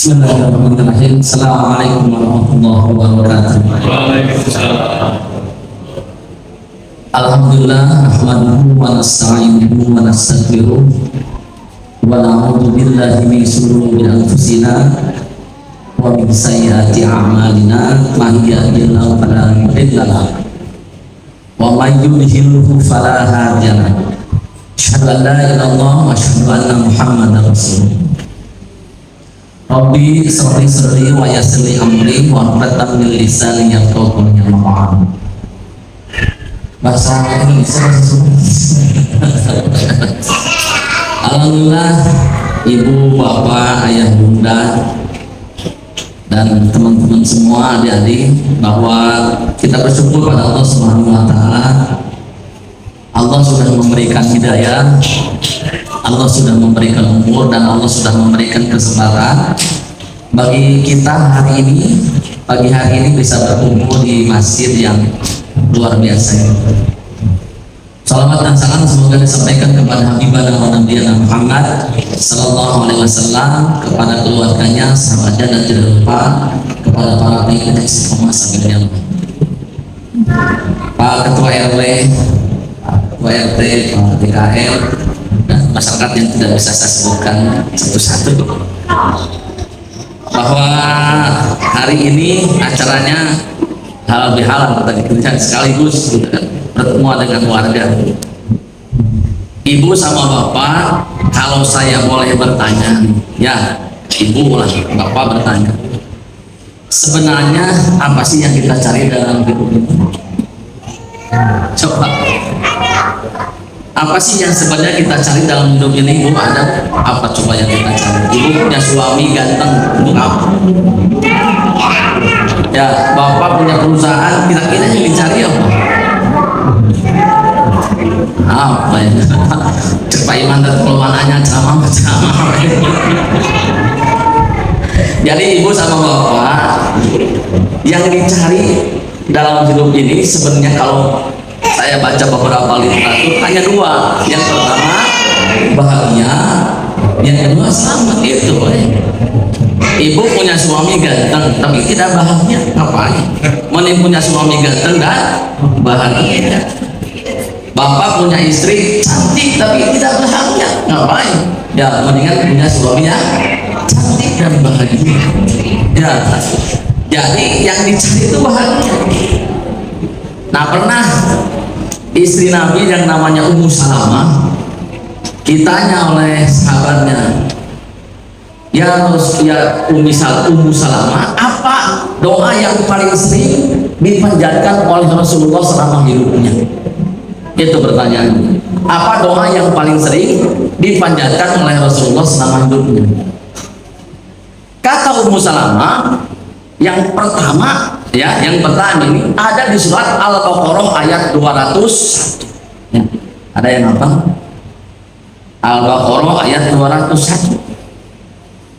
Bismillahirrahmanirrahim. Assalamualaikum warahmatullahi wabarakatuh. Waalaikumsalam. Alhamdulillah nahmaduhu wa nasta'inuhu wa nastaghfiruh wa na'udzu billahi min shururi anfusina wa min sayyiati a'malina may yahdihillahu fala mudilla lahu wa may yudlilhu fala hadiya lahu. Asyhadu an la ilaha illallah wa asyhadu anna Muhammadar Rasulullah. Rabbi sholli sholli wa yassirli amri wa hlul min lisani yafqahu qawli. Bahasa Indonesia Alhamdulillah, ibu, bapak, ayah, bunda, dan teman-teman semua, adik-adik, bahwa kita bersyukur pada Allah Subhanahu wa Ta'ala. Allah sudah memberikan hidayah, Allah sudah memberikan umur, dan Allah sudah memberikan kesempatan bagi kita hari ini, pagi hari ini bisa berkumpul di masjid yang luar biasa. Salawat dan salam semoga disampaikan kepada Habibana wa Nabiyana Muhammad sallallahu alaihi wasallam, kepada keluarganya, sahabatnya, dan tidak lupa kepada para pengikut istiqomah sampai yang Pak Ketua RW, Pak Ketua RT, Pak DKM, dan masyarakat yang tidak bisa saya sebutkan satu-satu, bahwa hari ini acaranya halal bihalal tadi kita sekaligus gitu kan, bertemu dengan warga. Ibu sama bapak, kalau saya boleh bertanya, ya ibu lah, bapak bertanya, sebenarnya apa sih yang kita cari dalam hidup ini? Coba, apa sih yang sebenarnya kita cari dalam hidup ini? Ibu ada apa coba yang kita cari? Ibu punya suami ganteng, untuk apa? Ya, bapak punya perusahaan, kira-kira yang dicari apa? Apa ya? Cepat iman dan keluarannya ceramah. Jadi ibu sama bapak, yang dicari dalam hidup ini sebenarnya kalau saya baca beberapa literatur hanya dua. Yang pertama bahagia, yang kedua selamat. Itu ibu punya suami ganteng tapi tidak bahagia, ngapain? Mending punya suami ganteng dan bahagia. Bapak punya istri cantik tapi tidak bahagia, ngapain? Ya mendingan punya suami yang cantik dan bahagia. Ya, jadi yang dicari itu bahagia. Nah, pernah istri Nabi yang namanya Ummu Salamah ditanya oleh sahabatnya, ya Ummu Salamah, apa doa yang paling sering dipanjatkan oleh Rasulullah selama hidupnya? Itu pertanyaannya. Apa doa yang paling sering dipanjatkan oleh Rasulullah selama hidupnya? Kata Ummu Salamah, yang pertama ini ada di surat Al-Baqarah ayat 200. Ya, ada yang apa? Al-Baqarah ayat 201.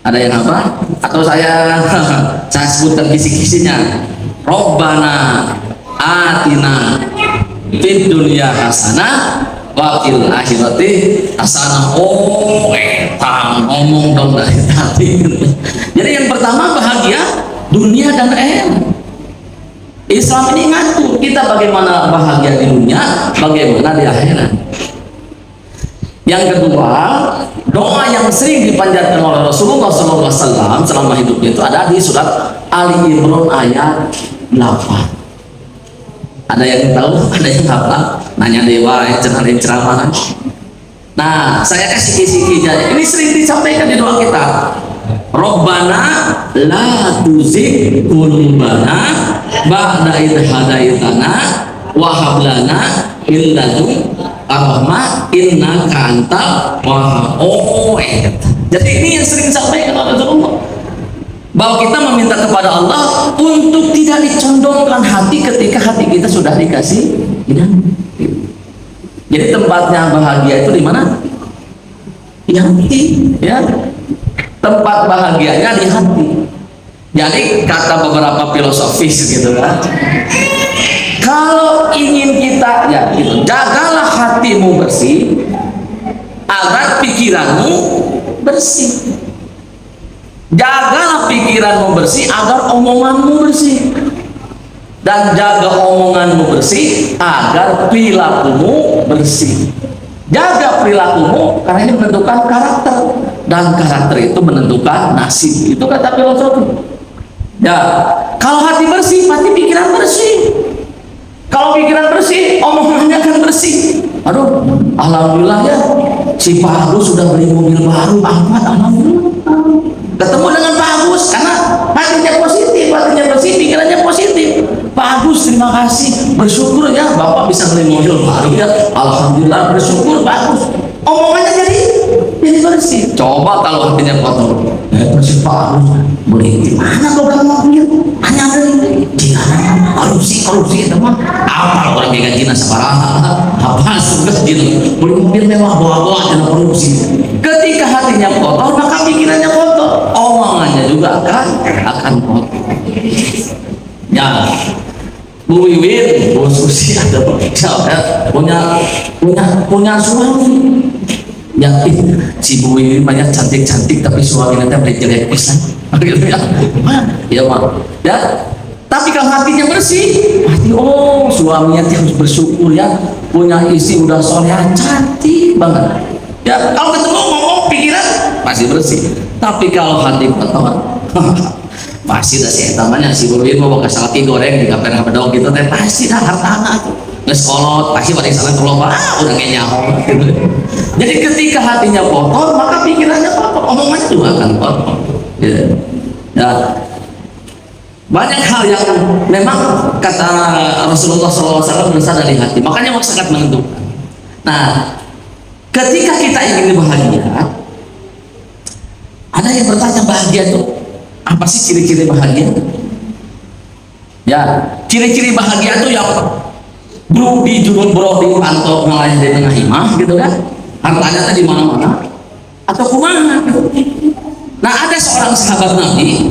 Ada yang apa? Atau saya sebutkan kisi-kisinya. Rabbana atina fid dunya hasanah wa fil akhirati hasanah. Oh, ngomong dong dari tadi. Jadi yang pertama bahagia dunia dan akhirat. Islam ini ngatur kita bagaimana bahagia di dunia, bagaimana di akhirat. Yang kedua, doa yang sering dipanjatkan oleh Rasulullah SAW selama hidupnya itu ada di surat Ali Imran ayat 8. Ada yang tahu? Ada yang hafal? Nanya dewa, ceramah. Nah, saya kasih kisi-kisinya. Ini sering disampaikan di doa kita. Rabbana la tuzigh qulubana ba'da idh hadaitana wa hab lana min ladunka rahmah innaka antal wahhab. Jadi ini yang sering disampaikan oleh Rasulullah, bahwa kita meminta kepada Allah untuk tidak dicondongkan hati ketika hati kita sudah dikasih hidayah. Jadi tempatnya bahagia itu di mana? Di hati, ya. Tempat bahagianya di hati. Jadi kata beberapa filosofis gitu kan, kalau ingin kita ya gitu, jagalah hatimu bersih agar pikiranmu bersih. Jagalah pikiranmu bersih agar omonganmu bersih, dan jaga omonganmu bersih agar perilakumu bersih. Jaga perilakumu karena ini menentukan karakter, dan karakter itu menentukan nasib. Itu kata filosofi. Ya, kalau hati bersih, pasti pikiran bersih. Kalau pikiran bersih, omongannya akan bersih. Aduh, alhamdulillah ya, si Pak Agus sudah beli mobil baru, Ahmad, alhamdulillah. Ketemu dengan Pak Agus karena hatinya positif, hatinya bersih, pikirannya positif. Pak Agus, terima kasih, bersyukur ya Bapak bisa beli mobil baru ya, alhamdulillah, bersyukur Pak Agus. Omongannya jadi bersih. Coba kalau hatinya kotor, bersih Pak Agus, beli di mana kau bilang mobil? Hanya beli di mana? Korupsi teman. Apa orang yang gajinya separah? Apa sudah jin beli mobil mewah bawa dengan korupsi. Ketika hatinya kotor, maka pikirannya kotor, omongannya juga akan kotor. Ya, Bu Wiwin, Bu Susi ada punya suami. Ya, si Bu Wiwin banyak cantik tapi suaminya teh jelek pisan. Gitu ya. Ya, Mak. Ya. Tapi kalau hatinya bersih, pasti suaminya harus bersyukur ya, punya istri udah soleha cantik banget. Ya, kalau ketemu ngomong pikiran pasti bersih. Tapi kalau hati kotor, pasti dah si etamanya si Burwin mau bekas salati goreng di kapan bedog gitu teh pasti dah hartana tuh ngeskolot pasti pada sana kalau udah nyaho gitu. Jadi ketika hatinya kotor maka pikirannya kotor, omongannya juga akan kotor. Gitu. Ya, banyak hal yang memang kata Rasulullah SAW berasal dari hati, makanya sangat menentukan. Nah, ketika kita ingin bahagia, ada yang bertanya bahagia itu apa sih ciri-ciri bahagia? Ya, ciri-ciri bahagia itu yang bro di jurun bro di pantau ngalahin di tengah imah gitu kan, hartanya di mana-mana atau kumaha gitu. Nah, ada seorang sahabat Nabi,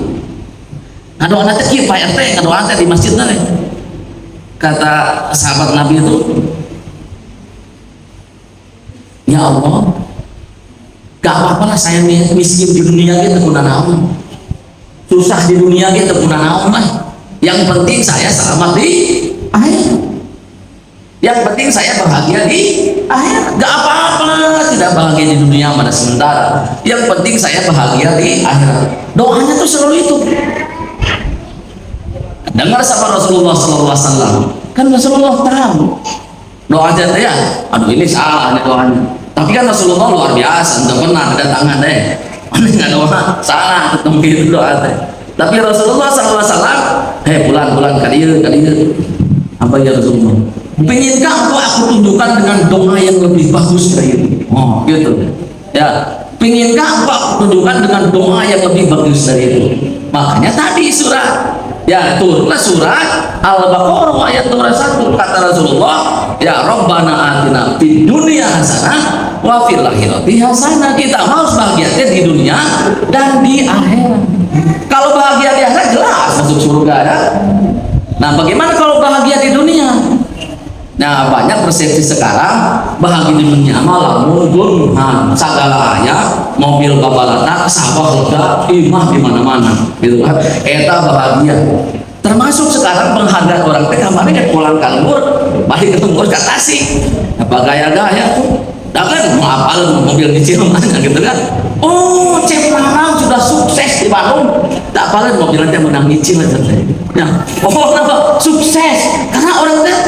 ngadoa nanti kieu Pak RT, ngadoa nanti di masjid nanti. Kata sahabat Nabi itu, ya Allah, gak apa-apa lah saya miskin di dunia gitu pun naon, susah di dunia gitu pun naon lah. Yang penting saya selamat di akhirat. Yang penting saya bahagia di akhirat. Gak apa-apa tidak bahagia di dunia pada sementara. Yang penting saya bahagia di akhirat. Doanya tuh selalu itu. Dengar sama Rasulullah SAW, kan Rasulullah tahu doanya teh ya, aduh ini salah nih doanya. Tapi kan Rasulullah luar biasa, tidak pernah ada tangan deh, aneh nggak doa salah ketemu itu doa teh. Tapi Rasulullah SAW, bulan kali apa ya Rasulullah? Penginkah aku tunjukkan dengan doa yang lebih bagus dari itu? Oh gitu ya. Penginkah aku tunjukkan dengan doa yang lebih bagus dari itu? Makanya tadi surat ya turunlah surat Al-Baqarah ayat 21, kata Rasulullah, ya Rabbana atina fid dunya hasanah wa fil akhirati hasanah. Kita harus bahagia di dunia dan di akhirat. Kalau bahagia di akhirat jelas masuk surga ya. Nah, bagaimana kalau bahagia di dunia? Nah, banyak persepsi sekarang bahagia di dunia malah mundur segala ayat mobil babalata sawah lega imah di mana-mana gitu kan. Eta bahagia. Termasuk sekarang penghargaan orang teh kemarin kan pulang ke lembur balik ke lembur ke Tasik apa gaya-gaya tuh kan mau apal mobil di Cileman gitu kan. Oh, Cep Larang sudah sukses di Bandung, tak apalin mobilnya menang nyicil aja ya. Oh, kenapa sukses? Karena orang teh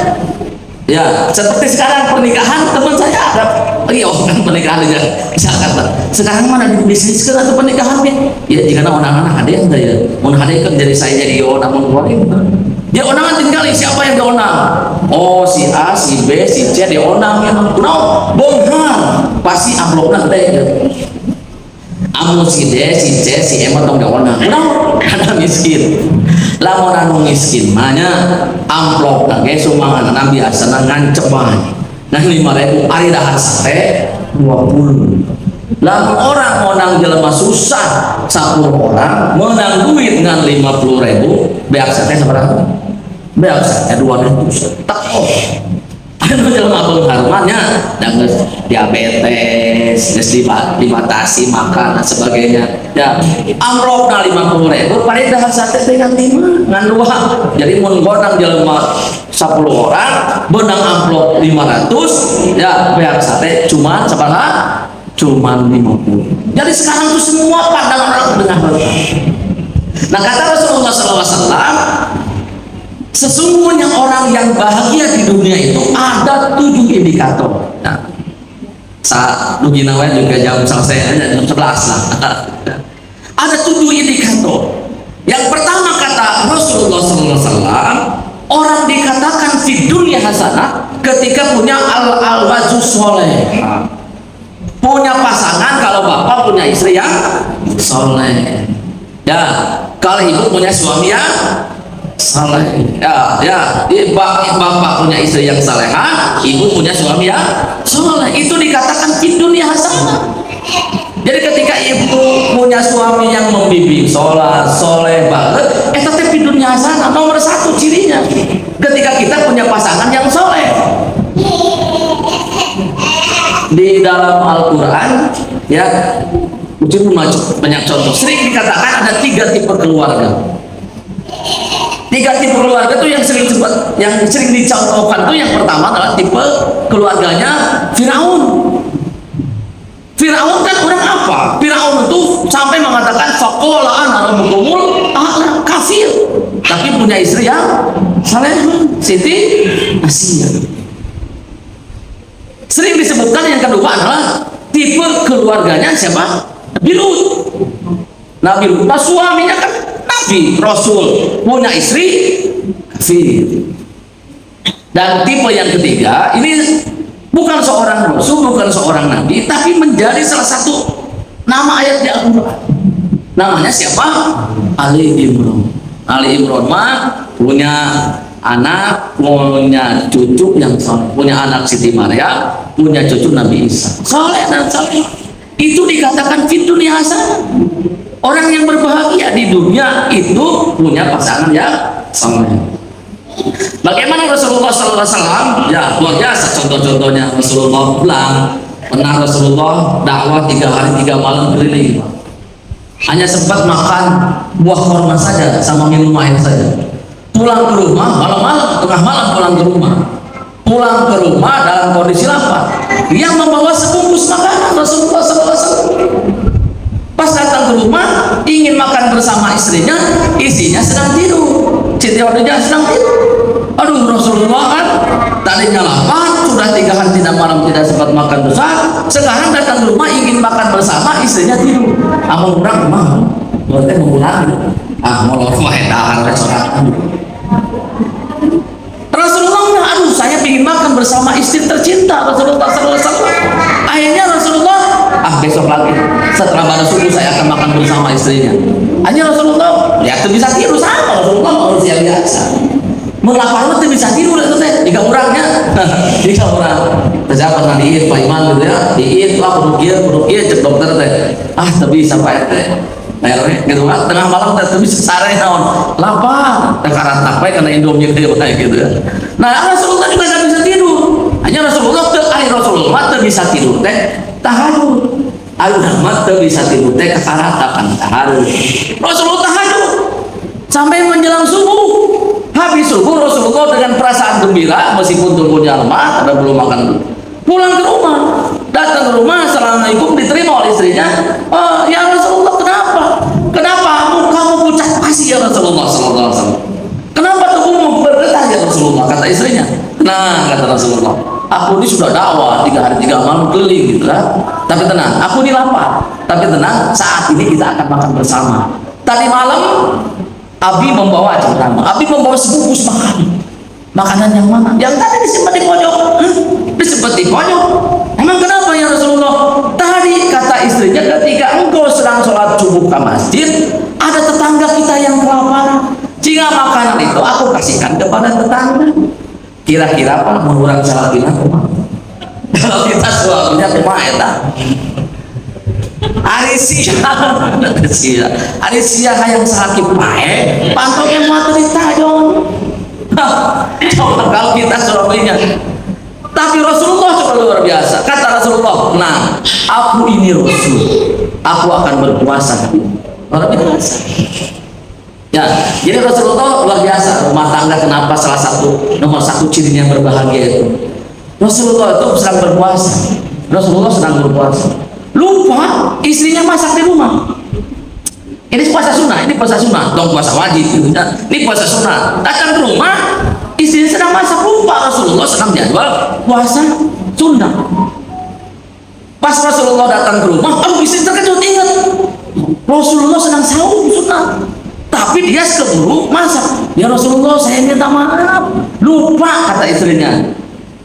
ya seperti sekarang pernikahan teman saya ada kan pernikahan aja Jakarta. Sekarang mana di bisnis kan atau pernikahan ya jika orang-orang ada yang ya mau ada kan jadi saya jadi orang mengeluarin dia onangan tinggal siapa yang dionang? Oh si A, si B, si C dionang ya no bongkar pasti amplopnya deh amun si D, si C, si M atau dionang no ada miskin lamun anu miskin mahnya amplop lagi sumbangan anak biasa ngancep nah 5.000 ari dahar sate 20. Lamun orang menang jelema susah 10 orang menang duit dengan 50.000 beak sate seberapa? Beak sate 200 tak anu jelema pengharumannya dan diabetes, geus dibatasi makan dan sebagainya. Ya, amplop na 50.000 pare dahar sate teh ngan 5, ngan 2. Jadi mun godang jelema 10 orang, benang amplop 500, ya bayar sate cuma sabaraha? Cuma 50. Jadi sekarang tuh semua pandangan orang dengan berkah. Nah kata Rasulullah SAW, sesungguhnya orang yang bahagia di dunia itu ada 7 indikator. Nah, saat begini juga jam selesai jam 11 lah. Ada 7 indikator. Yang pertama kata Rasulullah SAW, orang dikatakan di dunia hasanah ketika punya al-wajus soleh, punya pasangan. Kalau bapak punya istri yang soleh, ya kalau ibu punya suami yang saleh, ya bapak punya istri yang salehah, ibu punya suami yang soleh, itu dikatakan di dunia hasanah. Jadi ketika ibu punya suami yang membimbing sholat, soleh banget, tapi di dunia hasanah nomor 1 cirinya. Ketika kita punya pasangan yang soleh. Di dalam Al-Quran, ya, banyak contoh. Sering dikatakan ada 3 tipe keluarga. 3 tipe keluarga itu yang sering dicontohkan tuh, yang pertama adalah tipe keluarganya Firaun. Firaun kan orang apa? Firaun itu sampai mengatakan faqala ana rabbukumul a'la, kafir, tapi punya istri yang saleh, Siti Asiyah. Sering disebutkan yang kedua adalah tipe keluarganya siapa? Nabi Lut. Nabi Lut, nah suaminya kan Nabi, Rasul, punya istri kafir. Dan tipe yang ketiga ini bukan seorang Rasul, bukan seorang Nabi, tapi menjadi salah satu nama ayat di Al-Quran. Namanya siapa? Ali Imran. Ali Imran mah punya anak, punya cucu yang soleh, punya anak Siti Maryam, punya cucu Nabi Isa, soleh dan soleh. Itu dikatakan di dunia hasanah. Orang yang berbahagia di dunia itu punya pasangan yang soleh. Bagaimana Rasulullah SAW? Ya luar biasa contoh-contohnya. Rasulullah pulang, pernah Rasulullah dakwah 3 hari 3 malam keliling, hanya sempat makan buah kurma saja sama minum air saja. Pulang ke rumah malam-malam, tengah malam pulang ke rumah. Pulang ke rumah dalam kondisi lapar. Yang membawa sebungkus makanan Rasulullah SAW. Pas datang ke rumah ingin makan bersama istrinya, istrinya sedang tidur. Siti Khadijah sedang tidur. Aduh, Rasulullah kan tadinya lapar, sudah 3 hari tidak malam tidak sempat makan besar. Sekarang datang ke rumah ingin makan bersama, istrinya tidur. Amal kurang mah, berarti mau pulang. Mau lupa tahan restoran. Rasulullah, aduh saya ingin makan bersama istri tercinta Rasulullah SAW. Akhirnya Rasulullah, besok lagi setelah pada subuh saya akan makan bersama istrinya. Hanya Rasulullah, ya itu bisa tidur sama Rasulullah manusia biasa. Melapar itu bisa tidur itu teh, 3 orangnya, 3 orang. Saya pernah diit Pak Iman gitu ya, diit lah perlu cek dokter teh, tapi sampai teh. Gitu kan, tengah malam teh bisa sare naon lapar, tekaran tapai karena Indomie gitu ya. Nah Rasulullah juga tidak bisa tidur. Hanya Rasulullah tak bisa tidur teh tahajud. Al-Rahmat tak bisa tidur teh kekaratakan tahajud. Rasulullah tahajud sampai menjelang subuh. Habis subuh Rasulullah dengan perasaan gembira meskipun tubuhnya lemah karena belum makan dulu. Pulang ke rumah, datang ke rumah, assalamualaikum, diterima oleh istrinya. Ya Rasulullah, kenapa kamu pucat pasi ya Rasulullah SAW? Kenapa tubuhmu bergetar ya Rasulullah? Kata istrinya. Nah, kata Rasulullah, aku ini sudah dakwah 3 hari 3 malam keliling gitu kan. Tapi tenang, aku ini lapar. Tapi tenang, saat ini kita akan makan bersama. Tadi malam Abi membawa Abi membawa sebungkus makanan yang mana? Yang tadi disimpan di pojok. Disimpan di pojok. Emang kenapa ya Rasulullah? Tadi kata istrinya ketika engkau sedang sholat subuh ke masjid, ada tetangga kita yang kelaparan. Jika makanan itu aku kasihkan kepada tetangga. Kira-kira apa menurut salapina kumaha? Kalau kita suaminya kumaha eta? Arisia hayang salaki pae, pantoknya muat di tajon. Coba kalau kita suaminya Tapi Rasulullah coba luar biasa. Kata Rasulullah, nah, aku ini Rasul, aku akan berpuasa. Luar biasa. Ya, jadi Rasulullah luar biasa. Rumah tangga kenapa salah satu nomor satu cirinya berbahagia itu? Rasulullah itu sedang berpuasa. Rasulullah sedang berpuasa. Lupa istrinya masak di rumah. Ini puasa sunnah, ini puasa sunnah, dong puasa wajib. Ini puasa sunnah. Datang ke rumah, istrinya sedang masak, lupa Rasulullah sedang jadwal puasa sunnah. Pas Rasulullah datang ke rumah, istri terkejut, ingat Rasulullah sedang sahur sunnah, tapi dia keburu masak. Ya Rasulullah, saya minta maaf, lupa, kata istrinya.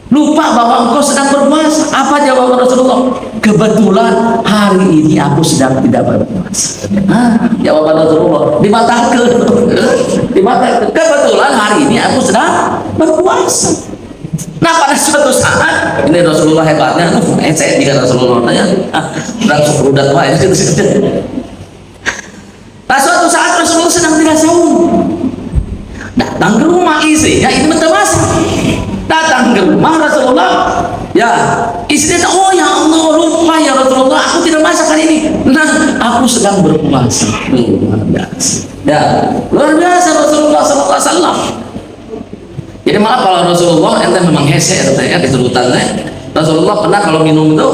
Lupa bahwa engkau sedang berpuasa. Apa jawaban Rasulullah? Kebetulan hari ini aku sedang tidak berpuasa. Jawaban Rasulullah dibatalkan. Dibatalkan. Kebetulan hari ini aku sedang berpuasa. Nah, pada suatu saat ini Rasulullah hebatnya. Saya juga Rasulullah tanya. Langsung udah tua ya. Nah, suatu saat Rasulullah sedang tidak sahur. Datang ke rumah istrinya, ini minta masak. Datang ke rumah Rasulullah, ya istrinya, oh ya Allah, lupa ya Rasulullah, aku tidak masak hari ini. Nah, aku sedang berpuasa. Luar biasa. Ya, luar biasa Rasulullah SAW. Jadi maaf kalau Rasulullah ente memang hese ya keturutan. Rasulullah pernah kalau minum itu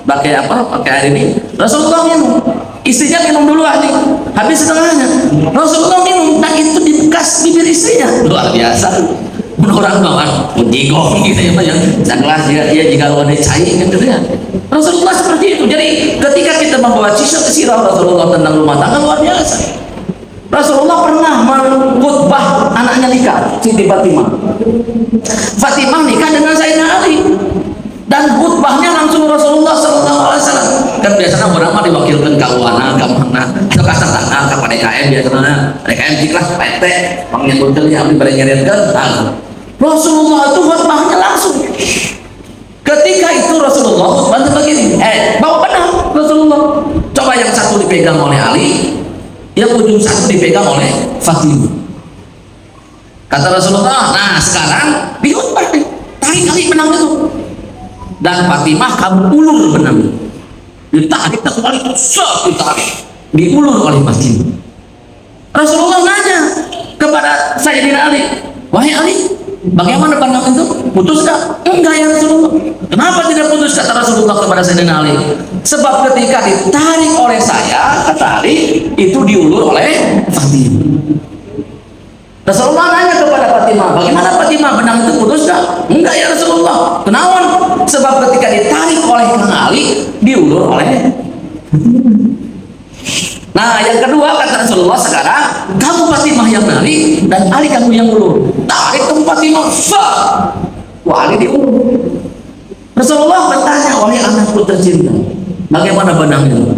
pakai apa? Pakai air ini. Rasulullah minum, istrinya minum dulu aja, habis setengahnya. Rasulullah minum, nah itu di bekas bibir istrinya. Luar biasa. Orang bawaan menjigong gitu ya, sekelas jika lo ada cair gitu ya. Rasulullah seperti itu. Jadi ketika kita membawa sirah Rasulullah tentang rumah tangga luar biasa. Rasulullah pernah mengkhutbah anaknya nikah, Siti Fatimah. Fatimah nikah dengan Sayyidina Ali, dan khutbahnya langsung Rasulullah SAW. Kan biasanya orang mah diwakilkan ke UANA, ke mana, ke kasar tanah, ke DKM biasanya. DKM diklah PT, mengyebutkan yang dipernyerikan. Rasulullah itu khutbahnya langsung. Ketika itu Rasulullah khutbahnya begini, bawa benar Rasulullah. Coba yang satu dipegang oleh Ali, yang ujung satu dipegang oleh Fatimah. Kata Rasulullah, nah sekarang dikhutbah, tarik kali benang itu. Dan Fatimah kamu ulur benang, ditarik kembali, ditarik, diulur oleh Fatimah. Rasulullah nanya kepada Sayyidina Ali, wahai Ali, bagaimana benang itu? Putus gak? Enggak ya Rasulullah. Kenapa tidak putus? Kata Rasulullah kepada Sayyidina Ali, sebab ketika ditarik oleh saya, kata Ali, itu diulur oleh Fatimah. Rasulullah nanya kepada Fatimah, bagaimana Fatimah, benang itu putus gak? Enggak ya Rasulullah. Kenapa? Sebab ketika ditarik oleh Kang Ali, diulur oleh. Nah, yang kedua kata Rasulullah, sekarang kamu Fatimah yang narik dan Ali kamu yang ulur. Tarik ke Fatimah, wah Ali diulur. Rasulullah bertanya, wahai anakku tercinta, bagaimana benang itu?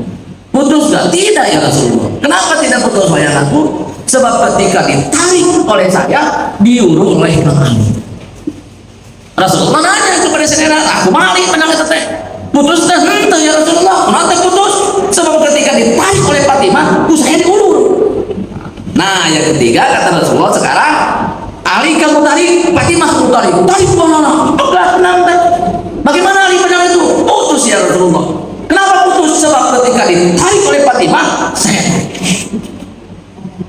Putus gak? Tidak ya Rasulullah. Kenapa tidak putus wahai anakku? Sebab ketika ditarik oleh saya, diurut oleh Kang Ali. Rasulullah nanya kepada Sayyidina, aku mali benang itu teh. Putus dah henteu ya Rasulullah. Kenapa putus? Sebab ketika ditarik oleh Fatimah, saya diulur. Nah, yang ketiga kata Rasulullah, sekarang Ali kamu tarik, Fatimah kamu tarik. Tarik mana? Enggak benang teh. Bagaimana Ali benang itu? Putus ya Rasulullah. Kenapa putus? Sebab ketika ditarik oleh Fatimah, saya tarik.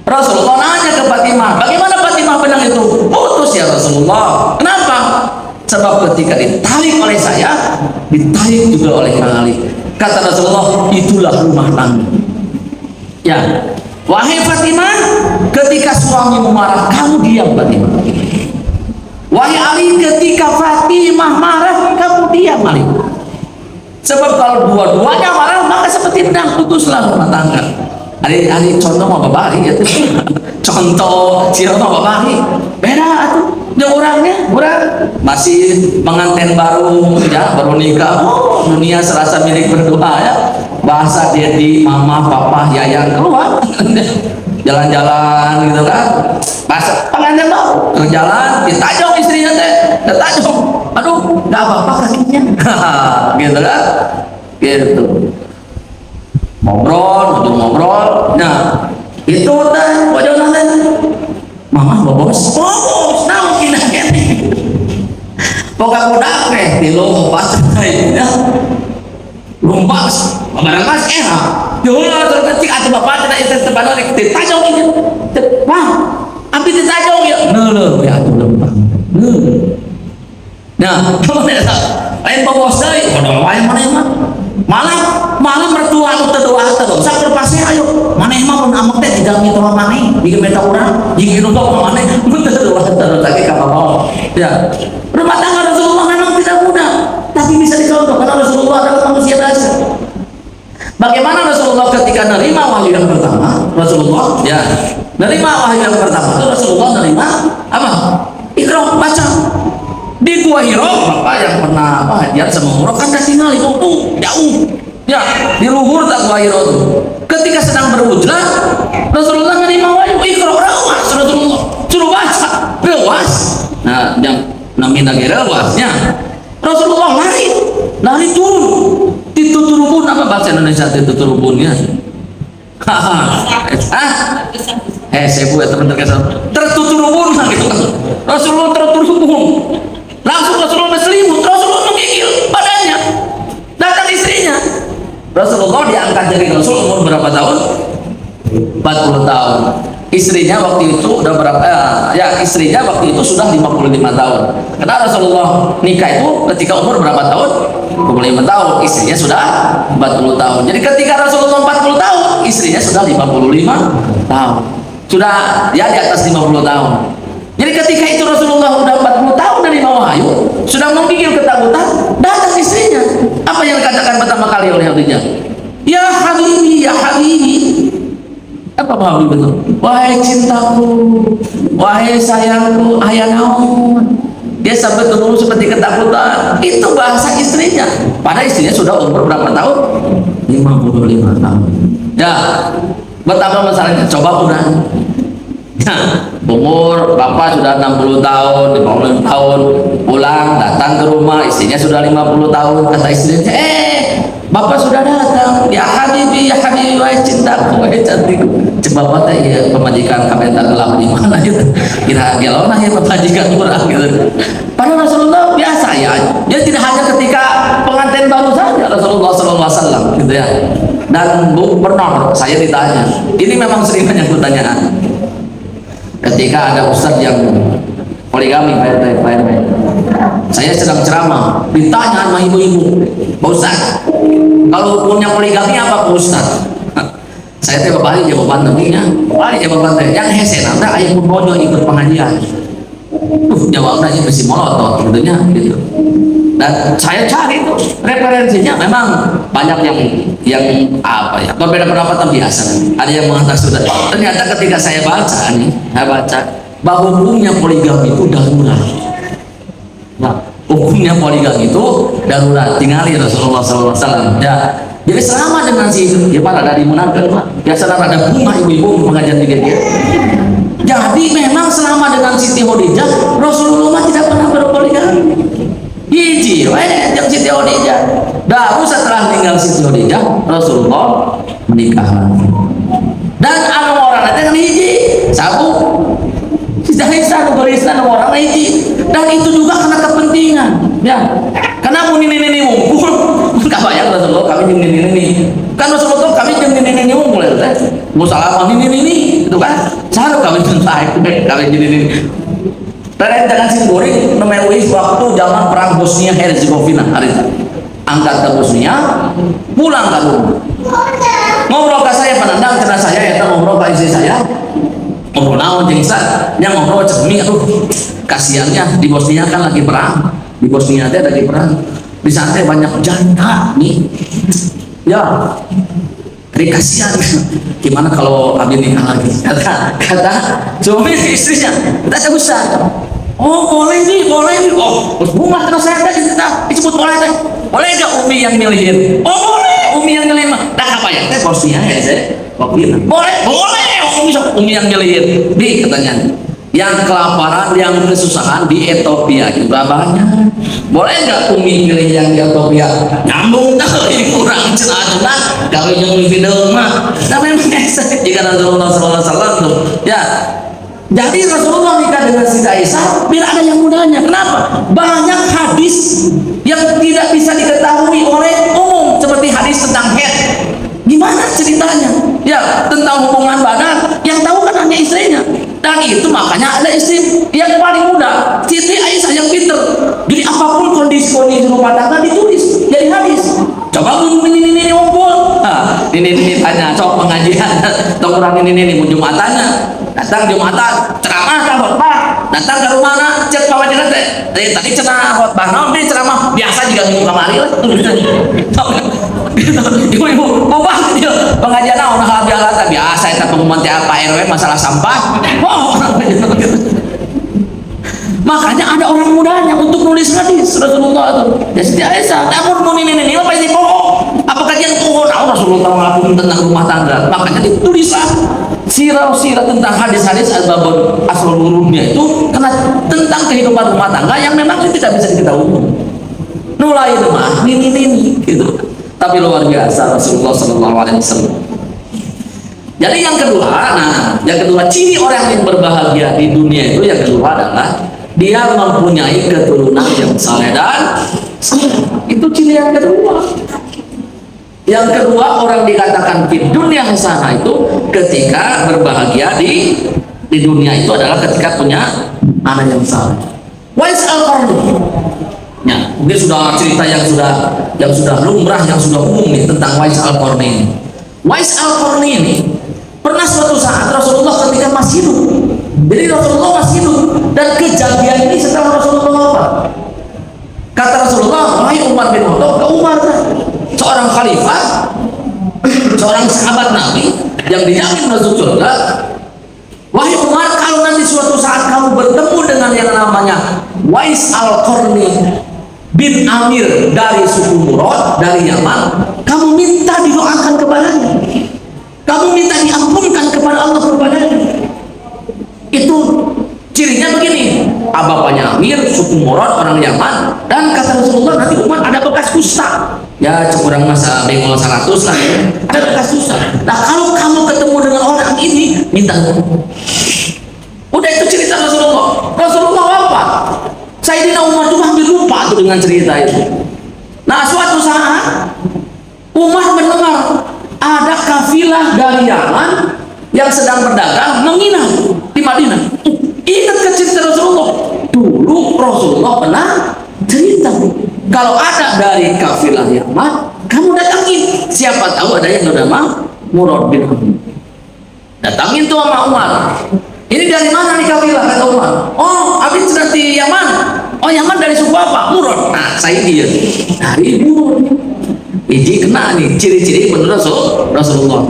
Rasulullah nanya ke Fatimah, bagaimana Fatimah benang itu? Putus ya Rasulullah. Kenapa? Sebab ketika ditarik oleh saya, ditarik juga oleh Kang Ali. Kata Rasulullah, itulah rumah tangga. Ya, wahai Fatimah, ketika suamimu marah, kamu diam Fatimah. Wahai Ali, ketika Fatimah marah, kamu diam Ali. Sebab kalau dua-duanya marah, maka seperti pedang, putuslah rumah tangga. Hari contoh mau babari gitu. Contoh sirah mau babari. Beda tuh. Yang orangnya, orang masih pengantin baru, ya, baru nikah. Oh, dunia serasa milik berdua ya. Bahasa dia di mama, papa, yayang keluar. Jalan-jalan gitu kan. Bahasa pengantin baru, berjalan, ditajong istrinya teh, ditajong. Aduh, nggak apa-apa kakinya. Gitu kan. Gitu. Ngobrol, nah itu teh wajah teh, mama bos, nah mungkin aja. Pokoknya budak di lo pas ya lumbas barang mas yola terketik atau bapak tidak itu terbang di tajong ini wah ambil di tajong ya ya tuh lembang nah lain bawa saya kalau lain mana malam mertua aku terdoa terus saya berpasnya ayo mana emang pun amak teh tidak gitu mana jika minta orang jika itu kok mana berdoa terus lagi kapal bawah ya rumah tangga Rasulullah memang tidak mudah tapi bisa dicontoh karena Rasulullah adalah manusia biasa. Bagaimana Rasulullah ketika menerima wahyu yang pertama Rasulullah ya menerima wahyu yang pertama itu Rasulullah menerima apa Iqra baca di Gua Hira. Bapak yang pernah hajar sama umroh kan tinggal itu jauh ya di luhur tak Gua Hira itu ketika sedang berujlah Rasulullah menerima wahyu Iqra rawas Rasulullah suruh baca rawas nah yang namanya rawasnya Rasulullah lari turun turun apa bahasa Indonesia turunnya sebu ya teman terkesan tertuturubun gitu kan Rasulullah terturubun langsung Rasulullah berselimut Rasulullah menggigil badannya datang istrinya Rasulullah diangkat jadi Rasul umur berapa tahun 40 tahun istrinya waktu itu udah berapa istrinya waktu itu sudah 55 tahun karena Rasulullah nikah itu ketika umur berapa tahun 55 tahun istrinya sudah 40 tahun jadi ketika Rasulullah 40 tahun istrinya sudah 55 tahun sudah ya di atas 50 tahun jadi ketika itu Rasulullah sudah 40 tahun dari wahyu sudah menggigil ketakutan datang istrinya apa yang dikatakan pertama kali oleh istrinya ya habibi apa Pak betul? Wahai cintaku, wahai sayangku, ayah naon. Dia sampai turun seperti ketakutan. Itu bahasa istrinya. Padahal istrinya sudah umur berapa tahun? 55 tahun. Ya, betapa masalahnya. Coba udah. Nah, umur bapak sudah 60 tahun, 50 tahun, pulang datang ke rumah, istrinya sudah 50 tahun. Kata istrinya, bapak sudah datang, ya habibi, wahai cintaku, wahai cantikku. Coba teh ya pemajikan komentar gelap di mana gitu. Kira gelap ya pemajikan kurang gitu. Padahal Rasulullah biasa ya. Dia tidak hanya ketika pengantin baru saja Rasulullah SAW gitu ya. Dan pernah saya ditanya, ini memang sering banyak pertanyaan. Ketika ada ustadz yang poligami, Pak RW, saya sedang ceramah, ditanya sama ibu-ibu, Pak Ustadz, kalau punya poligami apa Pak Ustadz? Saya teh balik jawaban namanya, balik jawaban teh yang hese nanti ayah pun bodoh ikut pengajian. Jawabnya ini mesti molotot tentunya gitu. Dan saya cari tuh referensinya memang banyak yang apa ya berbeda pendapat biasa. Ada yang mengatakan sudah. Ternyata ketika saya baca bahwa hukumnya poligami itu darurat. Nah, hukumnya poligami itu darurat. Tinggali Rasulullah SAW. Ya. Jadi selama dengan si gimana ada dimenangkan Pak biasa ada bunga ibu-ibu pengajian juga dia jadi memang selama dengan Siti Khadijah Rasulullah tidak pernah berpoligami hiji yang Siti Khadijah baru setelah meninggal Siti Khadijah Rasulullah menikah dan anu orang nanti kan hiji sabu sisa beristan orang hiji dan itu juga karena kepentingan ya karena mau ini ngumpul nggak bayang Rasulullah kami jeung ini kan Rasulullah kami jeung ini ngumpul ya teh musalamah ini itu kan cara kami tuntai kami ini dan jangan sing goreng namanya waktu zaman perang Bosnia Herzegovina hari itu angkat ke Bosnia pulang ke rumah ngobrol ke saya penandang karena saya ya ngobrol ke istri saya ngobrol naon jeung Ustaz nya ngobrol ceming aduh kasihannya di Bosnia kan lagi perang di Bosnia teh lagi perang di sana banyak janda nih ya kasihan gimana kalau abis nikah lagi kata suami istrinya kita usah boleh nih oh rumah terus saya tadi kita disebut boleh gak Umi yang milihin boleh Umi yang milihin dah apa ya teh porsinya ya saya boleh Umi yang milihin di katanya yang kelaparan, yang kesusahan di Ethiopia juga banyak. Boleh nggak Umi pilih yang di Ethiopia? Nyambung dah, ini kurang cenah-cenah. Kalau yang video mah, tapi memang jika Rasulullah SAW tuh, ya Jadi Rasulullah nikah dengan Siti Aisyah biar ada yang mudanya. Kenapa? Banyak hadis yang tidak bisa diketahui oleh umum, seperti hadis tentang haid. Gimana ceritanya? Ya, tentang hubungan badan yang tahu kan hanya istrinya. Dan itu makanya ada istri yang paling muda, Siti Aisyah yang pinter. Jadi apapun kondisi rumah tangga ditulis jadi hadis. Coba ini ngumpul. Nah, ini tanya, coba pengajian, orang ini mau Jumatannya. Datang Jumatan, ceramah kan khotbah. Datang ke rumah nak, cek pawajiran teh. Tadi cenah khotbah, naon dia ceramah biasa juga minggu kemarin lah. Ibu-ibu, ngobah dia pengajian naon hal biasa eta pengumuman teh apa RW masalah sampah. Oh, makanya ada orang mudanya untuk nulis hadis Rasulullah itu. Ya Siti Aisyah, namun mau ini apa ini bohong? Apa kajian bohong? Nah, Rasulullah ngelakuin tentang rumah tangga, makanya ditulislah sirah tentang hadis-hadis al-babun asal urunnya itu karena tentang kehidupan rumah tangga yang memang tidak bisa diketahui. Nulai itu mah ini gitu. Tapi luar biasa Rasulullah SAW. Jadi yang kedua, ciri orang yang berbahagia di dunia itu yang kedua adalah dia mempunyai keturunan yang saleh dan itu ciri yang kedua. Yang kedua, orang dikatakan di dunia hasanah itu ketika berbahagia di dunia itu adalah ketika punya anak yang saleh. Wais al-Qarni. Ya, ini sudah cerita yang sudah lumrah, yang sudah umum nih tentang Wais al-Qarni ini. Wais al-Qarni ini pernah suatu saat Rasulullah ketika masih hidup. Jadi Rasulullah masih hidup dan kejadian ini setelah Rasulullah wafat. Kata Rasulullah, wahai Umar bin Khattab, ke Umar seorang khalifah, seorang sahabat Nabi yang dijamin masuk surga. Wahai Umar, kalau nanti suatu saat kamu bertemu dengan yang namanya Wais al-Qarni bin Amir dari suku Murad dari Yaman, kamu minta didoakan kepadanya, kamu minta diampunkan kepada Allah kepadanya. Itu cirinya begini, bapaknya Amir, suku Murad, orang Yaman, dan kata Rasulullah nanti Umar ada bekas kusta. Ya kurang masa bengol 100 lah ya. Ada bekas kusta. Nah kalau kamu ketemu dengan orang ini, minta. Udah itu cerita Rasulullah. Rasulullah apa? Sayyidina Umar juga hampir lupa tuh dengan cerita itu. Nah suatu saat Umar mendengar ada kafilah dari Yaman yang sedang berdagang menginap di Madinah. Ingat ke cerita Rasulullah. Dulu Rasulullah pernah cerita kalau ada dari kafilah Yaman, kamu datangin. Siapa tahu ada yang bernama Murad bin Amir. Datangin tuh sama Umar. Ini dari mana nih kafilah? Kata Umar. Oh, habis sudah di Yaman. Oh, Yaman dari suku apa? Murad. Nah, saya dia dari Murad. Ini kena nih ciri-ciri menurut Rasulullah.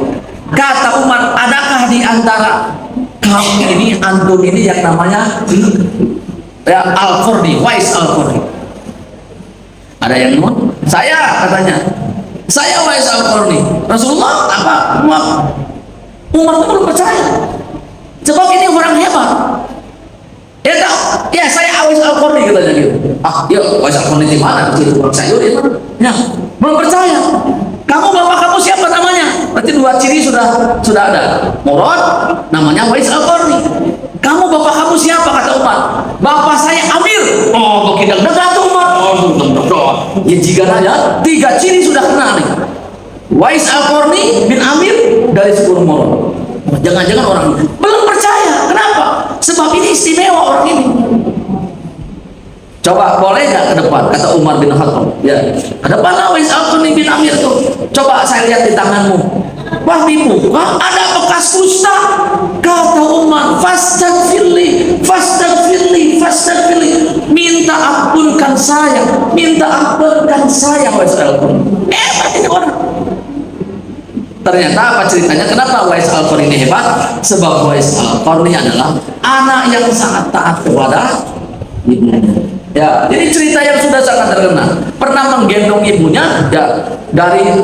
Kata Umar, adakah di antara kamu ini, antum ini yang namanya ya, Al-Qarni, Wais Al-Qarni? Ada yang ngomong, saya katanya, saya Wais al-Qarni. Rasulullah apa? Umar itu belum percaya. Sebab ini orang hebat. Ya tahu, ya saya Wais al-Qarni katanya gitu. Ah, ya Wais al-Qarni di mana? Di tukang sayur ya mana? Ya, belum percaya. Kamu bapak kamu siapa namanya? Berarti dua ciri sudah ada. Murad, namanya Wais al-Qarni. Kamu bapak kamu siapa? Kata Umar. Bapak saya Amir. Oh, begitu dekat Umar. Ya jika aja tiga ciri sudah kenal nih. Wais al-Qarni bin Amir dari suku Murad. Jangan-jangan orang belum percaya. Kenapa? Sebab ini istimewa orang ini. Coba boleh nggak ke depan? Kata Umar bin Khattab. Ya, ke depan Wais al-Qarni bin Amir tuh. Coba saya lihat di tanganmu. Wah, dibuka ada bekas kusta. Kata Umar, fastagfirli. Minta ampunkan saya, Wais al-Qarni. Hebat ini orang. Ternyata apa ceritanya? Kenapa Wais al-Qarni ini hebat? Sebab Wais al-Qarni adalah anak yang sangat taat kepada ibunya. Ya, jadi cerita yang sudah sangat terkenal. Pernah menggendong ibunya, ya, dari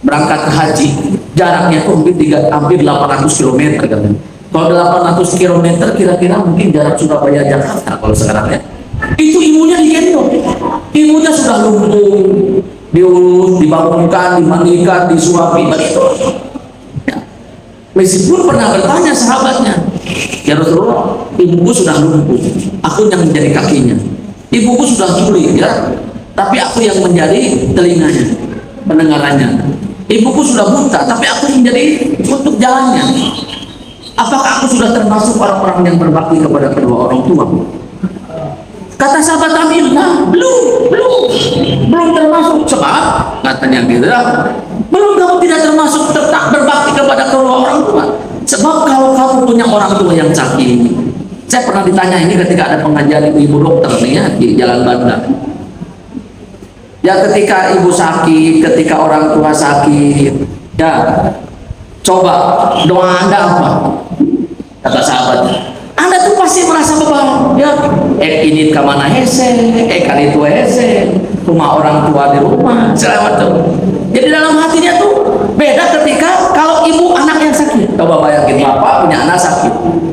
berangkat ke haji, jaraknya itu hampir 800 km kan. Kalau 800 km kira-kira mungkin jarak Surabaya Jakarta kalau sekarang ya. Itu ibunya digendong. Ibunya sudah lumpuh, diurus, dibangunkan, dimandikan, disuapi begitu. Ya. Meskipun pernah bertanya sahabatnya, Ya Rasulullah, ibuku sudah lumpuh, aku yang menjadi kakinya. Ibuku sudah tuli, ya, tapi aku yang menjadi telinganya, pendengarannya. Ibuku sudah buta, tapi aku yang menjadi untuk jalannya. Apakah aku sudah termasuk orang-orang yang berbakti kepada kedua orang tua? Kata sahabat Nabi, nah, belum termasuk. Sebab katanya gitu, belum, kamu tidak termasuk tetap berbakti kepada kedua orang tua. Sebab kalau kamu punya orang tua yang sakit, saya pernah ditanya ini ketika ada pengajian ibu dokter nih ya di Jalan Banda. Ya ketika ibu sakit, ketika orang tua sakit, ya coba doa Anda apa? Kata sahabatnya, Anda tuh pasti merasa beban, ya. Ini kemana hese, kali itu hese, rumah orang tua di rumah, selama tuh. Jadi dalam hatinya tuh beda ketika kalau ibu anak yang sakit. Coba bayangin bapak punya anak sakit.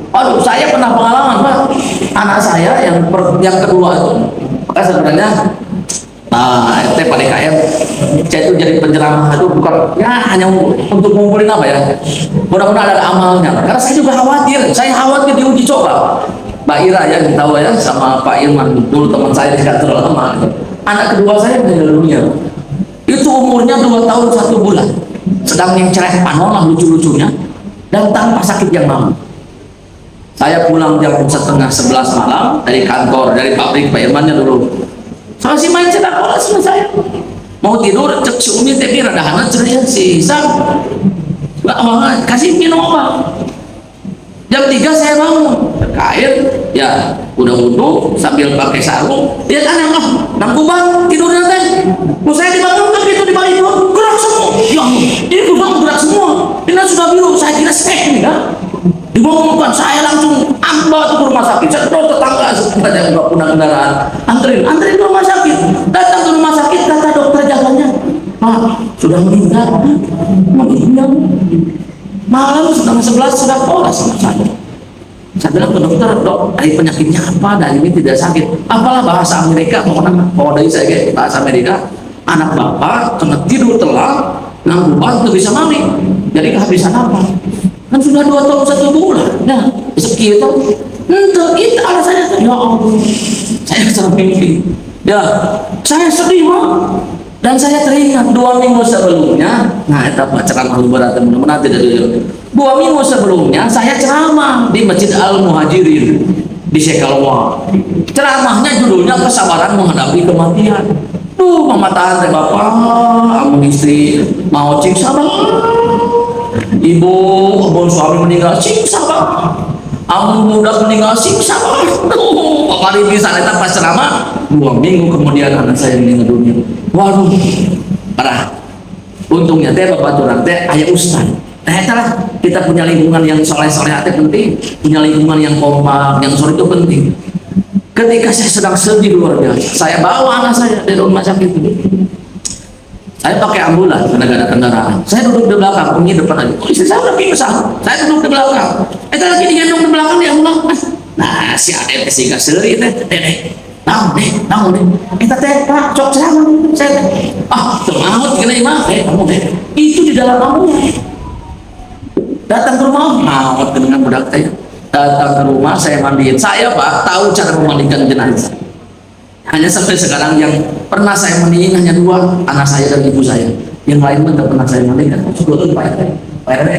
Aduh, saya pernah pengalaman Pak, anak saya yang kedua itu, maka sebenarnya pada KM saya itu jadi penceramah itu bukan ya hanya untuk ngumpulin apa ya, mudah-mudahan ada amalnya, karena saya juga khawatir diuji coba. Mbak Ira ya tahu ya, sama Pak Irman dulu teman saya di kantor lama, anak kedua saya meninggal dunia itu umurnya 2 tahun 1 bulan, sedang yang cerah panon lah lucu-lucunya dan tanpa sakit yang lama. Saya pulang jam 10:30 malam dari kantor, dari pabrik Pak Irmannya dulu. Sama si main cetak bola sama saya. Mau tidur, cek si Umi teh ada hana ceria si Sam. Kasih minum apa? Jam 3 saya bangun, ke air, ya udah wudhu sambil pakai sarung. Lihat anak lah, nangkuban tidurnya teh. Mau saya dibangunkan gitu di bawah itu, gerak semua. Ya ini kubang gerak semua. Ini sudah biru, saya kira sek nih ya. Dibangunkan, saya langsung bawa ke rumah sakit. Saya terus tetangga sebentar yang nggak punya kendaraan, anterin ke rumah sakit. Datang ke rumah sakit, kata dokter jalannya, Pak sudah meninggal. Malam setengah 11 sudah pola sama saya. Saya bilang ke dokter, dok, dari penyakitnya apa? Dan ini tidak sakit. Apalah bahasa Amerika, pokoknya mau dari saya kayak bahasa Amerika. Anak bapak kena tidur telat, nangguban tuh bisa mati. Jadi kehabisan apa? Kan sudah 2 tahun 1 bulan. Nah, sekian itu alasannya. Ya Allah, saya sering mimpi. Ya, saya sedih Mak. Dan saya teringat 2 minggu sebelumnya, nah itu ceramah berat mudah-mudahan tidak ada. 2 minggu sebelumnya saya ceramah di Masjid Al Muhajirin di Shekalwa. Ceramahnya judulnya kesabaran menghadapi kematian. Mama tahan teh bapak, amun istri mau cing sabar. Ibu, amun suami meninggal cing sabar. Amun budak meninggal cing sabar. Kemarin bisa kita pas ceramah 2 minggu kemudian anak saya meninggal dunia. Waduh, parah. Untungnya teh bapak turang teh aya ustaz. Lah kita punya lingkungan yang soleh-soleh teh penting, punya lingkungan yang kompak, yang soleh itu penting. Ketika saya sedang sedih luar biasa, saya bawa anak saya dari rumah sakit itu. Saya pakai ambulans karena gak ada kendaraan. Saya duduk di belakang, Umi depan aja. Istri saya udah pingsan, saya duduk di belakang. Itu lagi digendong di belakang di ambulans. Nah, si Ade sih gak seri teh, Dek. Naon deh. Kita teh Pak, cok saya. Termahut kena imah, kamu deh. Itu di dalam ambulans. Datang ke rumah, maut dengan budak teh. Datang ke rumah, saya mandiin. Saya Pak tahu cara memandikan jenazah. Hanya sampai sekarang yang pernah saya mandiin hanya 2, anak saya dan ibu saya. Yang lain pun tidak pernah saya mandikan. Sebetulnya Pak RT.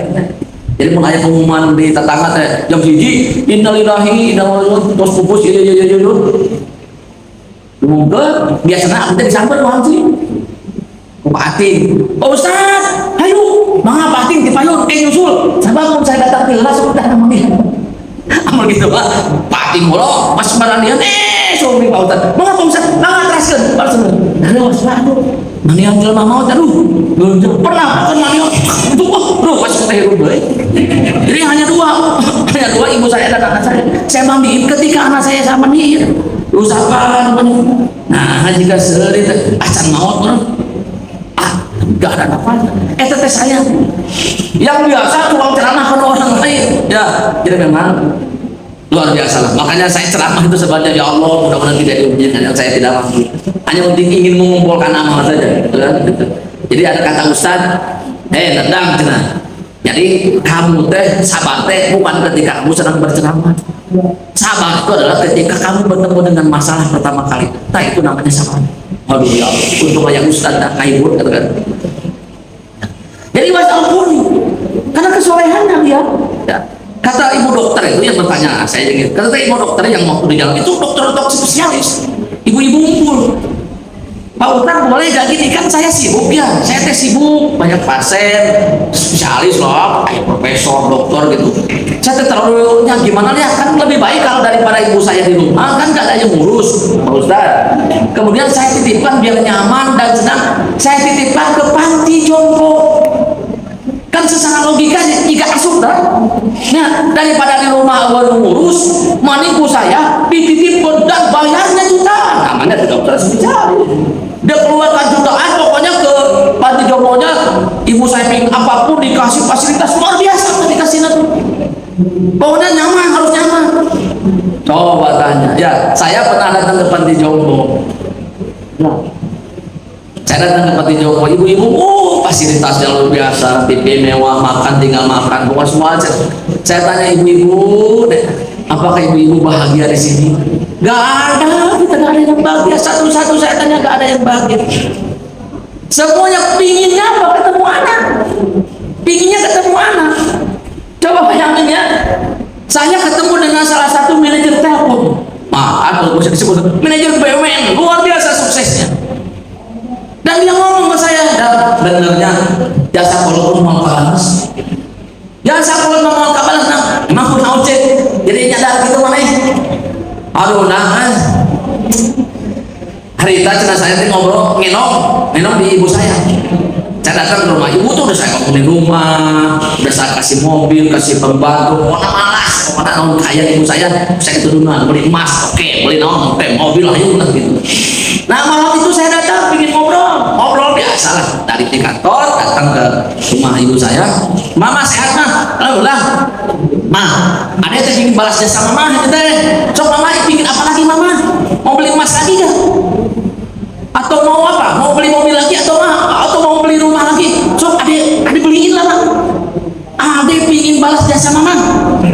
Jadi mengenai pengumuman di tetangga teh jam 1, innalillahi inna ilaihi terus pupus iya. Mungkin biasanya aku teh disamper Pak Haji. Pak Ating, Pak Ustaz, ayo, Pak Ating dipayun, nyusul. Saya bangun, saya datang ke langsung udah namanya. Amal gitu Pak Ating mulu, pas barang dia, suami Pak Ustaz, Pak Ustaz, teraskan, Pak Ustaz. Nah, aduh, manian jelma mau, aduh, pernah, manian, pas kita hirup dulu. Jadi hanya 2 ibu saya dan anak saya mandiin ketika anak saya mandiin. Usahakan, nah jika seri acan maut gak ada apa-apa. Teteh saya yang biasa tukang ceramah ke orang lain ya, jadi memang luar biasa lah. Makanya saya ceramah itu sebenarnya ya Allah mudah-mudahan tidak diujikan yang saya tidak mampu, hanya penting ingin mengumpulkan amal saja gitu. Jadi ada kata Ustaz nendang cenah Jadi kamu teh sabar teh bukan ketika kamu sedang berceramah. Sabar itu adalah ketika kamu bertemu dengan masalah pertama kali. Nah itu namanya sabar. Aduh ya, untuk ayah ustaz dah kaibut katakan. Jadi ampun, karena kesolehannya dia. Ya. Kata ibu dokter itu yang bertanya, saya jadi kata ibu dokter yang waktu di jalan itu dokter spesialis, ibu-ibu ngumpul. Pak Ustaz boleh gak gini, kan saya sibuk ya, saya teh sibuk, banyak pasien, spesialis loh, kayak profesor, dokter gitu. Saya teh terlalu gimana ya, kan lebih baik kalau daripada ibu saya di rumah, kan gak ada yang ngurus, Pak Ustaz. Kemudian saya titipkan biar nyaman dan senang, saya titipkan ke panti jompo. Kan secara logika jika asup dah. Nah, daripada di rumah awal ngurus, maniku saya dititipkan dan bayarnya jutaan. Namanya dokter spesialis. Dia keluarkan jutaan pokoknya ke panti jomponya. Ibu saya pengen apapun dikasih fasilitas luar biasa dikasih nanti. Pokoknya nyaman, harus nyaman. Coba tanya. Ya, saya pernah datang ke panti jompo. Nah, saya datang ke panti jompo, ibu-ibu, fasilitasnya luar biasa, TV mewah, makan tinggal makan, pokoknya semua aja. Saya tanya ibu-ibu, apakah ibu-ibu bahagia di sini? Gak ada, kita gak ada yang bahagia. Satu-satu saya tanya gak ada yang bahagia. Semuanya pinginnya apa? Ketemu anak. Pinginnya ketemu anak. Coba bayangin ya, saya ketemu dengan salah satu manajer telepon. Maaf kalau bisa disebut manajer BUMN, luar biasa suksesnya. Dan dia ngomong ke saya, benernya jasa kolom mau balas. Jasa kolom mau balas, nah, emang pun ojek. Jadi nyadar gitu mana? Aduh, nah, hari itu saya ngobrol, nginong di ibu saya. Saya datang ke rumah ibu tuh udah saya bangunin rumah, udah saya kasih mobil, kasih pembantu, mana malas, mana non kaya ibu saya keturunan beli emas, oke, beli non, oke, mobil aja udah gitu. Nah malam itu saya datang ingin ngobrol biasa lah dari kantor datang ke rumah ibu saya. Mama sehat mah, alhamdulillah. Mah, ada yang ingin balas jasa mama, sok mama ingin apa lagi mama? Mau beli emas lagi gak? Atau mau apa? Mau beli mobil lagi atau mau beli rumah lagi? Sok ade beliin lah mak. Ade pingin balas jasa mama.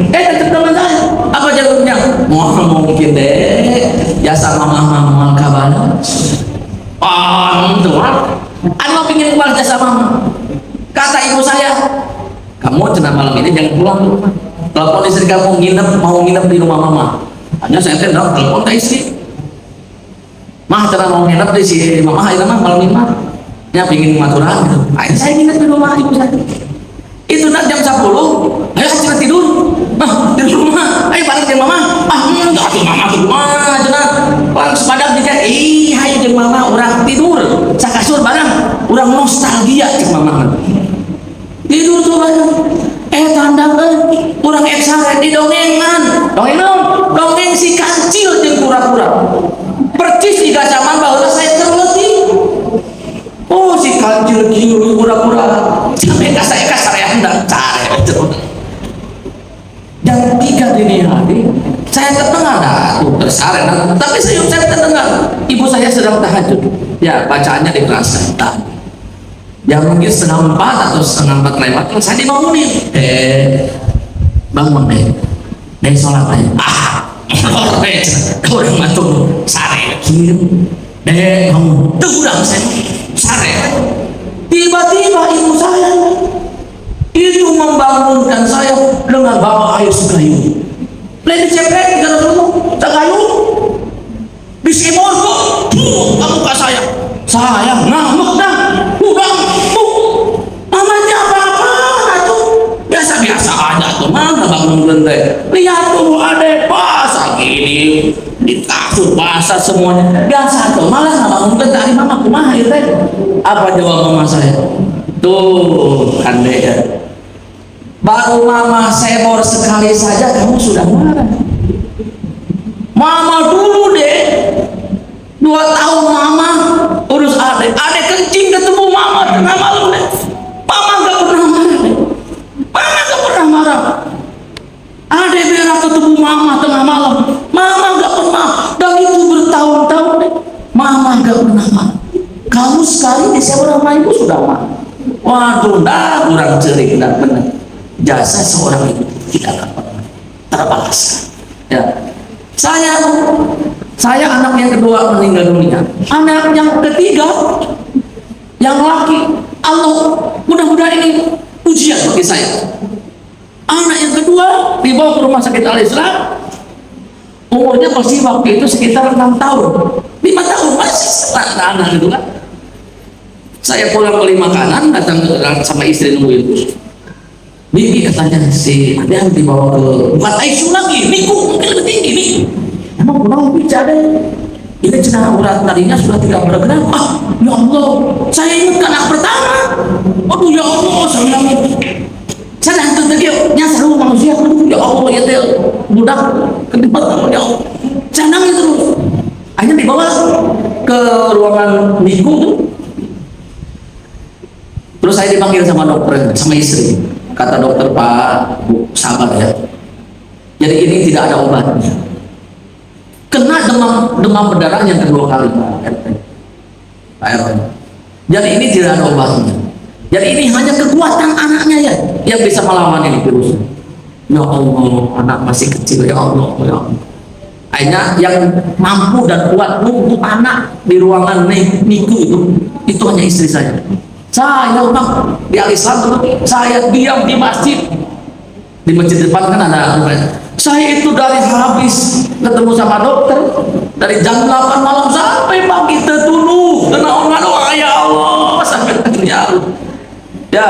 Tetap teman saya. Apa jawabnya? Mungkin deh jasa mama kabar. Itu ade mau pingin balas jasa mama. Kata ibu saya, kamu cenah malam ini jangan pulang ke rumah. Telepon istri kamu mau nginep di rumah mama. Hanya saya telepon ke istri. Mah cara mau nginep di si mama itu mah malam ini mah ya pingin maturan gitu. Ayo saya nginep di rumah ibu saya. Itu nak jam 10, ayo saya tidur. Di rumah, ayo balik ke mama. Atuh mama tuh mah cenah. Orang sepadak dikit, ayo jeung mama orang tidur. Sakasur bareng, orang nostalgia cek mama. Tidur tuh bareng. Tandang orang eksare di dongengan. Dongeng si kancil jeung kura-kura. Percis di zaman bahwa saya terletih. Si kancil kieu kura-kura sampai kasar ya hendak cari. Jam 3 dini hari saya terdengar tersare, tapi saya terdengar ibu saya sedang tahajud. Ya bacaannya di kelas ya mungkin 3:30 atau 3:30 lewat saya dibangunin. Bangun deh sholat deh. Kau yang matur sare kirim deh kamu tegurang saya sare. Tiba-tiba ibu saya itu membangunkan saya dengan bawa air sekayu. Lain dicepet gara dulu sekayu disimur kok kamu ke saya ngamuk dah udang mamanya apa tuh biasa aja tuh mana bangun gede lihat tuh adek pas gini di kasur basah semuanya biasa tuh malah bangun gede dari mama kumaha itu apa jawab mama saya tuh kan deh baru mama sebor sekali saja kamu sudah marah. Mama dulu deh 2 tahun mama urus adek kencing ketemu mama tengah malam deh. Mama gak pernah marah deh. Mama gak pernah marah. Adek berak ketemu mama tengah malam. Mama gak pernah. Dan itu bertahun-tahun deh. Mama gak pernah marah. Kamu sekali di seberang ibu sudah marah. Waduh dah kurang cerik dah bener. jasa seorang ibu tidak akan pernah terbalaskan. Ya, saya anak yang kedua meninggal dunia, anak yang ketiga yang laki, Allah mudah-mudahan ini ujian bagi saya. Anak yang kedua dibawa ke rumah sakit Al-Islam, umurnya masih waktu itu sekitar 6 tahun, 5 tahun masih anak itu kan. Saya pulang beli makanan, datang sama istri nungguin. Bibi katanya si ada yang dibawa ke bukan ICU lagi, Miku mungkin lebih tinggi nih. Emang kurang bicara ini jenazah urat tadinya sudah tidak bergerak. Ah, ya Allah, saya ingat anak pertama. Aduh ya Allah, saya hantu tadi nyasar manusia. Aduh ya Allah, ya teh budak kedepan ya Allah. Saya nangis terus. Akhirnya dibawa ke ruangan Miku tuh. Terus saya dipanggil sama dokter, sama istri. Kata dokter, Pak, Bu, sabar ya. Jadi ini tidak ada obatnya. Kena demam berdarah yang kedua kali, Pak RT. Jadi ini tidak ada obatnya. Jadi ini hanya kekuatan anaknya ya yang bisa melawan ini virus. Ya Allah, anak masih kecil, ya Allah, ya Allah. Akhirnya yang mampu dan kuat untuk anak di ruangan Miku itu hanya istri saya. Saya Bang di Al-Islam saya diam di masjid. Di masjid depan kan ada. Saya itu dari habis ketemu sama dokter dari jam 8 malam sampai pagi tertunduk kena orang doa ya Allah sampai akhirnya ya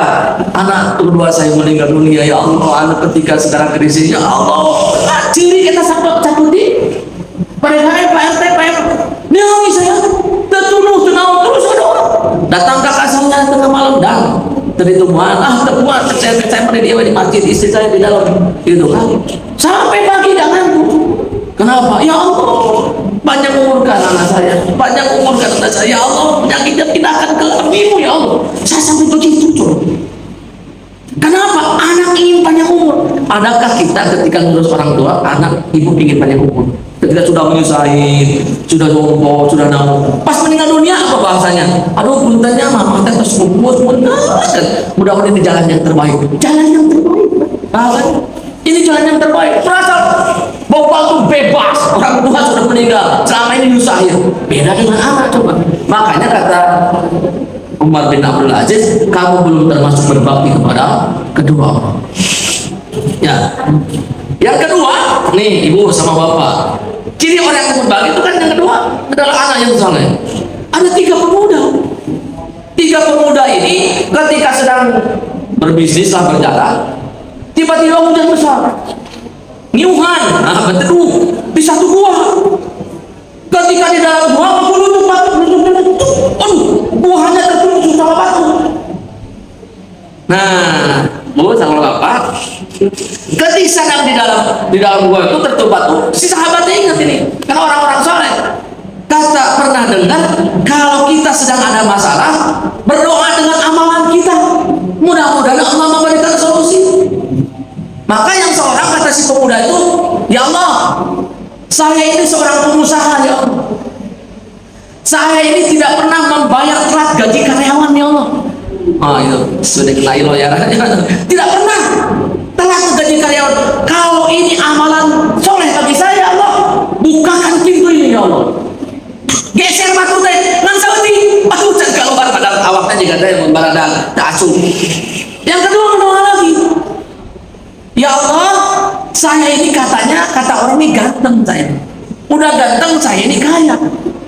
anak kedua saya meninggal dunia ya Allah. Anak ketiga sekarang krisis ya Allah. Ciri kita sampai cakuti pada hari Pak RT Pak RT nyanyi saya tertunduk tenang terus ada orang datang kakak saya tengah malam dan dari temuan terbuat saya mandi dia di masjid istri saya di dalam gitu kan sampai pagi jangan kenapa ya Allah banyak umurkan anak saya ya Allah penyakitnya pindahkan ke abimu ya Allah saya sampai begitu tuh. Kenapa anak ingin panjang umur? Adakah kita ketika ngurus orang tua anak ibu ingin panjang umur? Ketika sudah menyusahin, sudah jompo, sudah naung, pas meninggal dunia apa bahasanya? Aduh puntennya mama teh terus bungkus mudah-mudahan ini jalan yang terbaik. Bahkan ini jalan yang terbaik. Perasaan bopal tuh bebas, orang tua sudah meninggal, selama ini nyusahin. Beda dengan anak coba. Makanya kata Umar bin Abdul Aziz, kamu belum termasuk berbakti kepada kedua orang. Ya, yang kedua, nih ibu sama bapak. Ciri orang yang berbakti itu kan yang kedua adalah anak yang saleh. Ada 3 pemuda. 3 pemuda ini ketika sedang berbisnis lah berjalan, tiba-tiba hujan besar. Nyuhan, betul di satu gua. Ketika di dalam gua buahnya tertutup sama batu. Nah, bu sama bapak, ketika sedang di dalam gua itu tertutup batu, si sahabatnya ingat ini, karena orang-orang soleh. Kata pernah dengar kalau kita sedang ada masalah, berdoa dengan amalan kita, mudah-mudahan Allah memberikan solusi. Maka yang seorang kata si pemuda itu, ya Allah, saya ini seorang pengusaha ya Allah. Saya ini tidak pernah membayar telat gaji karyawan ya Allah. Oh itu sudah kena ilo ya. Tidak pernah telat gaji karyawan. Kalau ini amalan soleh bagi saya Allah, bukakan pintu ini ya Allah. Geser batu teh, ngan sauti batu teh keluar pada awaknya juga teh membarada asuh. Yang kedua berdoa lagi. Ya Allah, saya ini kata orang ini ganteng saya. Udah ganteng saya ini kaya.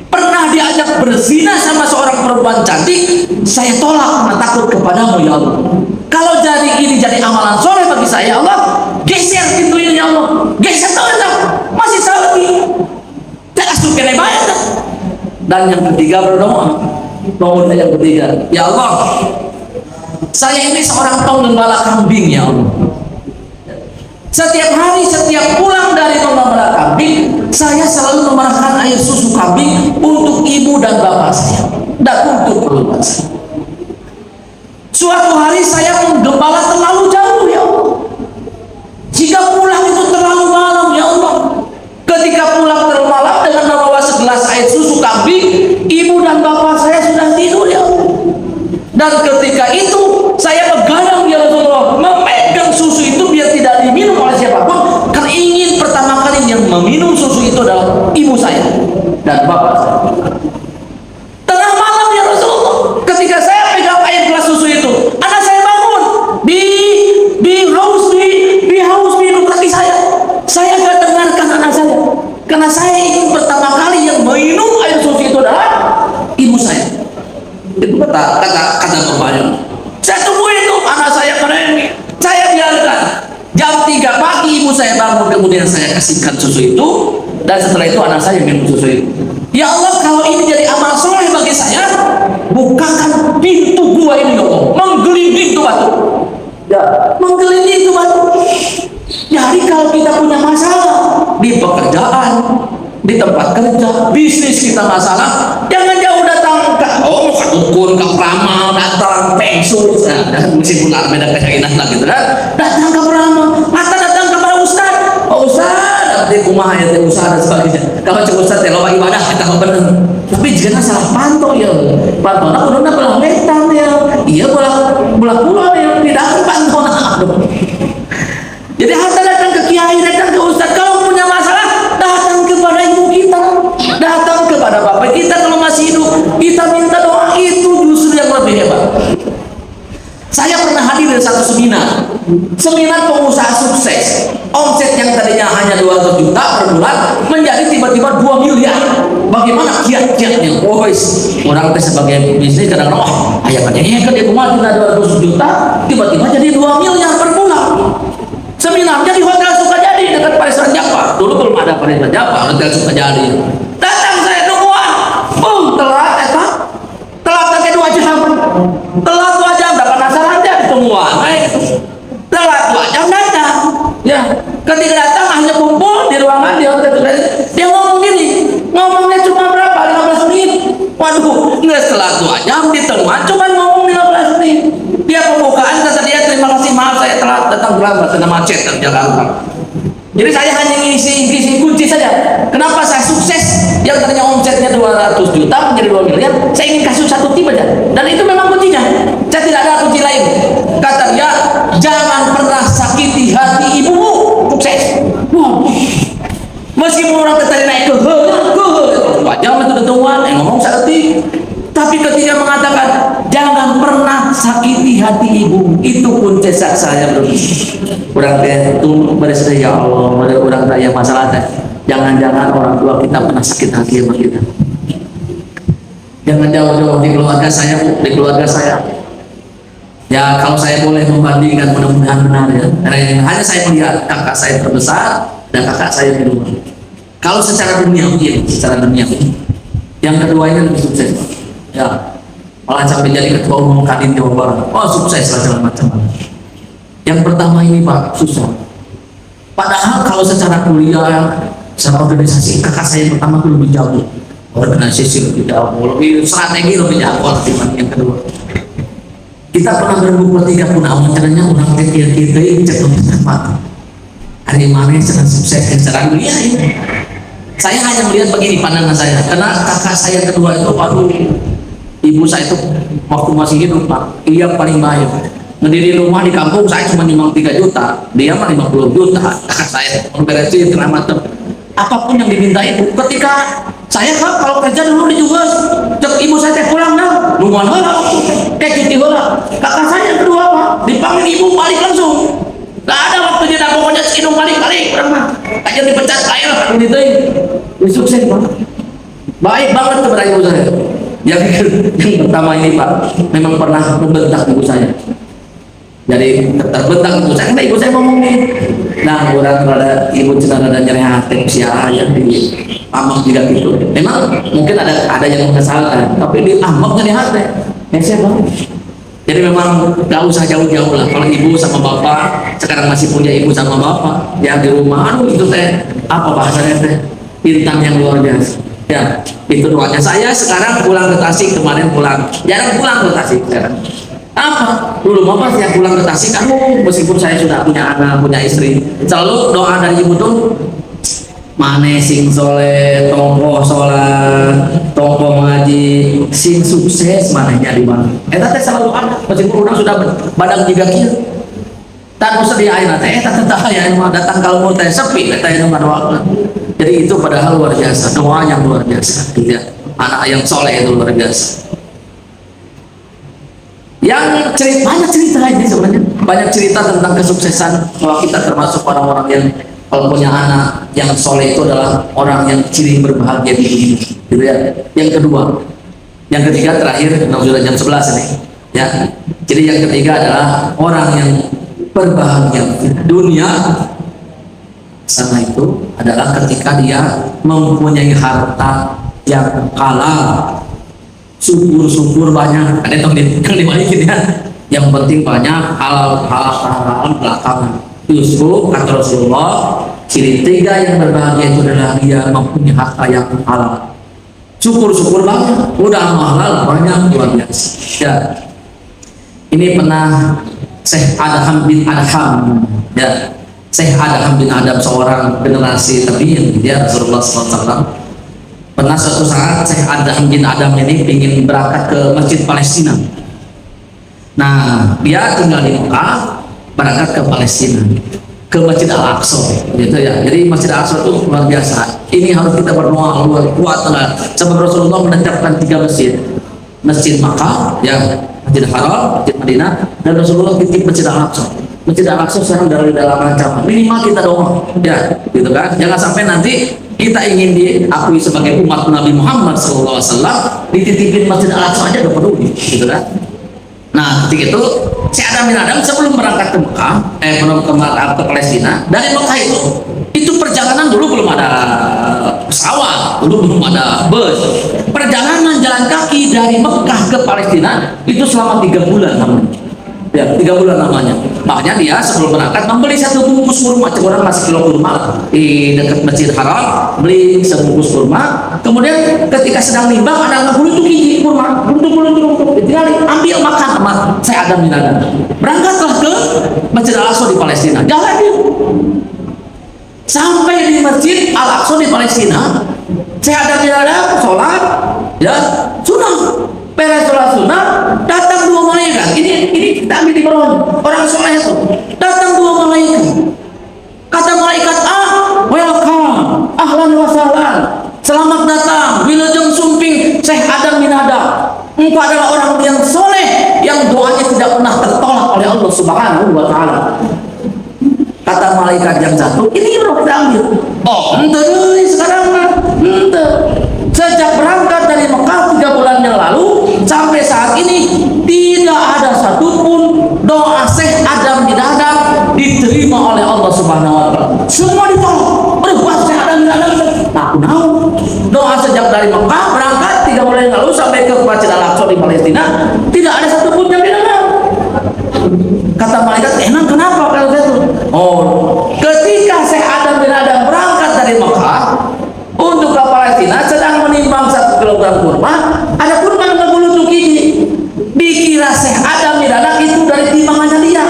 Pernah diajak berzina sama seorang perempuan cantik, saya tolak karena takut kepadamu ya Allah. Kalau jadi ini jadi amalan soleh bagi saya Allah, geser pintunya ya Allah, geser tangan, masih salati. Tak asuh kena bayar. Dan yang ketiga berdoa, nomor yang ketiga, ya Allah, saya ini seorang penggembala kambing ya Allah. Setiap hari, setiap pulang dari menggembala kambing, saya selalu memerahkan air susu kambing untuk ibu dan bapak saya dan untuk keluarga saya. Suatu hari saya menggembala terlalu jauh ya Allah, jika pulang itu terlalu malam ya Allah. Ketika pulang terlalu malam dengan membawa segelas air susu kambing, ibu dan bapak saya sudah tidur ya Allah. Dan ketika itu saya begadang ya Rasulullah, memegang susu dan bapak saya. Tengah malam ya Rasulullah, ketika saya pegang air gelas susu itu, anak saya bangun, haus minum lagi saya. Saya gak dengarkan anak saya, karena saya ingin pertama kali yang minum air susu itu adalah ibu saya. Itu kata bapaknya. Saya tungguin tuh anak saya keren, saya biarkan. Jam 3 pagi ibu saya bangun, kemudian saya kasihkan susu itu, dan setelah itu anak saya minum susu itu. Ya Allah, kalau ini jadi amal soleh bagi saya, bukakan pintu gua ini ya Allah, menggelinding itu batu. Ya, menggelinding itu batu. Jadi kalau kita punya masalah di pekerjaan, di tempat kerja, bisnis kita masalah, jangan jauh datang ke dukun, ke peramal, datang pengsul, meskipun beda keyakinan lah gitu kan, datang ke peramal, atau datang kepada ustaz. Oh ustaz, nanti kumaha ya teh ustaz dan sebagainya. Kalau cek ustaz teh loba ibadah kita bener. Tapi jika salah pantau ya, pantau nak kuduna belah wetan ya, iya belah kulon ya, tidak pantau nak. Jadi harta datang ke kiai, datang ke ustaz. Kalau punya masalah, datang kepada ibu kita, datang kepada bapak kita kalau masih hidup. Kita minta doa, itu justru yang lebih hebat. Saya pernah hadir di satu seminar pengusaha sukses. Omset yang tadinya hanya 200 juta per bulan menjadi tiba-tiba 2 miliar. Bagaimana kiat-kiatnya? Orang teh sebagai bisnis kadang-kadang, ayah kan dia kemarin 200 juta, tiba-tiba jadi 2 miliar per bulan. Seminarnya di Hotel Sukajadi dekat Parisan Japa. Dulu belum ada Parisan Japa, Hotel Sukajadi. Datang saya tungguan, telat lagi 2 jam. Telat 2 jam, dapat penasaran aja tungguan. Telat 2 jam datang. Ya, ketika datang hanya kumpul di ruangan di Hotel Sukajadi. Dia ngomong gini, ngomongnya cuma berapa? 15 menit. Waduh, nggak setelah 2 jam ditemuan, cuma ngomong 15 menit. Dia pembukaan kata dia, terima kasih, maaf saya telat datang terlambat karena macet di Jakarta. Jadi saya hanya ngisi kunci saja. Kenapa saya sukses? Yang tadinya omsetnya 200 juta menjadi 2 miliar, saya ingin kasih satu tim aja. Dan itu memang kuncinya. Saya tidak ada kunci lain. Kata dia, jangan pernah sakiti hati ibumu. Sukses. Meskipun orang tadi naik ke wajah itu ketuaan, ngomong sakti. Tapi ketika mengatakan jangan pernah sakiti hati ibu, itu pun cesak saya bro. Orang teh tunggu pada saya, ya Allah, pada orang tanya masalah teh. Jangan-jangan orang tua kita pernah sakit hati sama kita. Jangan jauh-jauh di keluarga saya, Bu, di keluarga saya. Ya kalau saya boleh membandingkan, mudah-mudahan benar ya. Karena hanya saya melihat kakak saya terbesar dan kakak saya kedua. Kalau secara dunia, yang kedua ini lebih sukses. Ya, malah sampai jadi ketua umum Kadin Jawa Barat. Oh sukses lah segala macam. Yang pertama ini Pak susah. Padahal kalau secara kuliah, secara organisasi, kakak saya yang pertama itu lebih jauh. Organisasi lebih jauh, lebih strategi lebih jauh dibanding yang kedua. Kita pernah berbuku bertiga pun awacaranya orang kecil kita ini cek sama. Hari mana yang sedang sukses yang secara dunia ini. Saya hanya melihat begini pandangan saya, karena kakak saya kedua itu, waduh, ibu saya itu waktu masih hidup Pak, dia paling baik. Ngediri rumah di kampung saya cuma 53 juta, dia mah 50 juta. Kakak saya memberesin segala macam. Apapun yang diminta itu. Ketika saya kan kalau kerja dulu di juga, cek ibu saya pulang dah, lumayan lah, cuti lah. Kakak saya yang kedua Pak, dipanggil ibu balik langsung. Gak ada waktunya dah, pokoknya hidung balik orang mah. Aja dipecat air lah, gitu. Ini sukses Pak. Baik banget kepada ibu saya. Yang pertama ini Pak, memang pernah membentak ibu saya. Jadi terbentak ibu saya, karena ibu saya ngomong nih. Nah, orang pada ibu cenah ada nyeri hati usia yang di amak juga gitu. Memang mungkin ada yang mengesalkan, tapi di amak nyeri hati. Yang saya banget. Jadi memang gak usah jauh-jauh lah. Kalau ibu sama bapak sekarang masih punya ibu sama bapak, ya di rumah, aduh itu teh apa bahasanya teh bintang yang luar biasa. Ya itu doanya. Saya sekarang pulang ke Tasik, kemarin pulang, jarang pulang ke Tasik sekarang. Apa? Dulu mama yang pulang ke Tasik, meskipun saya sudah punya anak, punya istri, selalu doa dari ibu tuh, mane sing soleh, tompo sholat, tompo ngaji, sing sukses manehnya di mana? Teh selalu ada, meskipun orang sudah badan juga kia. tak usah diain teh tak ya mah datang kalau mau teh sepi teh doa. Jadi itu padahal luar biasa, doa yang luar biasa gitu ya. Anak yang soleh itu luar biasa. Yang banyak cerita ini sebenarnya, banyak cerita tentang kesuksesan bahwa kita termasuk orang-orang yang kalau punya anak yang soleh itu adalah orang yang ciri berbahagia di dunia gitu ya. Yang kedua, yang ketiga terakhir, sudah jam 11 ini ya. Jadi yang ketiga adalah orang yang berbahagia di dunia sana itu adalah ketika dia mempunyai harta yang halal, syukur banyak, ada yang dibalikin ya. Yang penting banyak halal belakangan. Justru kata Rasulullah, ciri tiga yang berbahagia itu adalah dia mempunyai harta yang halal. Syukur banyak, udah halal banyak, luar biasa. Ya, ini pernah Syekh Adham bin Adham, ya, Syekh Adham bin Adham seorang generasi tabi'in ya Rasulullah SAW. Pernah suatu saat Syekh Adham bin Adham ini ingin berangkat ke Masjid Palestina. Nah, dia tinggal di Mekah, berangkat ke Palestina, ke Masjid Al-Aqsa, gitu ya. Jadi Masjid Al-Aqsa itu luar biasa. Ini harus kita berdoa luar kuat lah. Sebab Rasulullah menetapkan 3 masjid, Masjid Makkah, ya, Masjid Haram, Masjid Madinah, dan Rasulullah titip Masjid Al-Aqsa. Masjid Al-Aqsa sekarang dari dalam ancaman. Minimal kita doa, ya, gitu kan. Jangan sampai nanti kita ingin diakui sebagai umat Nabi Muhammad SAW, dititipin Masjid Al-Aqsa aja udah peduli, gitu kan. Nah, ketika itu si Adam bin Adam sebelum berangkat ke Mekah, ke Palestina, dari Mekah itu perjalanan dulu belum ada pesawat, dulu belum ada bus. Perjalanan jalan kaki dari Mekah ke Palestina itu selama 3 bulan namanya. Ya, 3 bulan namanya. Makanya dia sebelum berangkat membeli 1 bungkus kurma, orang masih kilo kurma di dekat Masjid Haram, beli sebungkus kurma. Kemudian ketika sedang nimbang ada itu biji kurma, buntuk, tinggal ambil makan sama saya Adam bin Adam. Berangkatlah ke Masjid Al-Aqsa di Palestina. Jalan dia sampai di Masjid Al-Aqsa di Palestina. Saya Adam bin Adam sholat, ya sunnah. Beres sholat sunnah, datang 2 malaikat. Ini kita ambil di bawah orang soleh itu. Datang 2 malaikat. Kata malaikat, welcome, ahlan wa sahlan, selamat datang, wilujeng sumping Syekh Adam bin Adam. Engkau adalah orang yang soleh, yang doanya tidak pernah tertolak oleh Allah Subhanahu wa Ta'ala. Kata malaikat yang satu, ini belum kita ambil. Ente sekarang ente. Sejak berangkat dari Mekah 3 bulan yang lalu sampai saat ini tidak ada satupun doa Syekh Adam bin Adam diterima oleh Allah Subhanahu wa Ta'ala. Semua ditolak. Berbuat Syekh Adam bin Adam tak tahu. Doa sejak dari Mekah berangkat 3 bulan yang lalu sampai ke Masjid Al-Aqsa di Palestina tidak ada satupun yang didengar. Kata malaikat, emang kenapa kalau itu? Ketika Syekh Adam bin Adam berangkat dari Mekah untuk ke Palestina sedang menimbang 1 kilogram kurma, ada kurma yang berbulu gigi. Dikira Syekh Adam bin Adam itu dari timbangannya dia,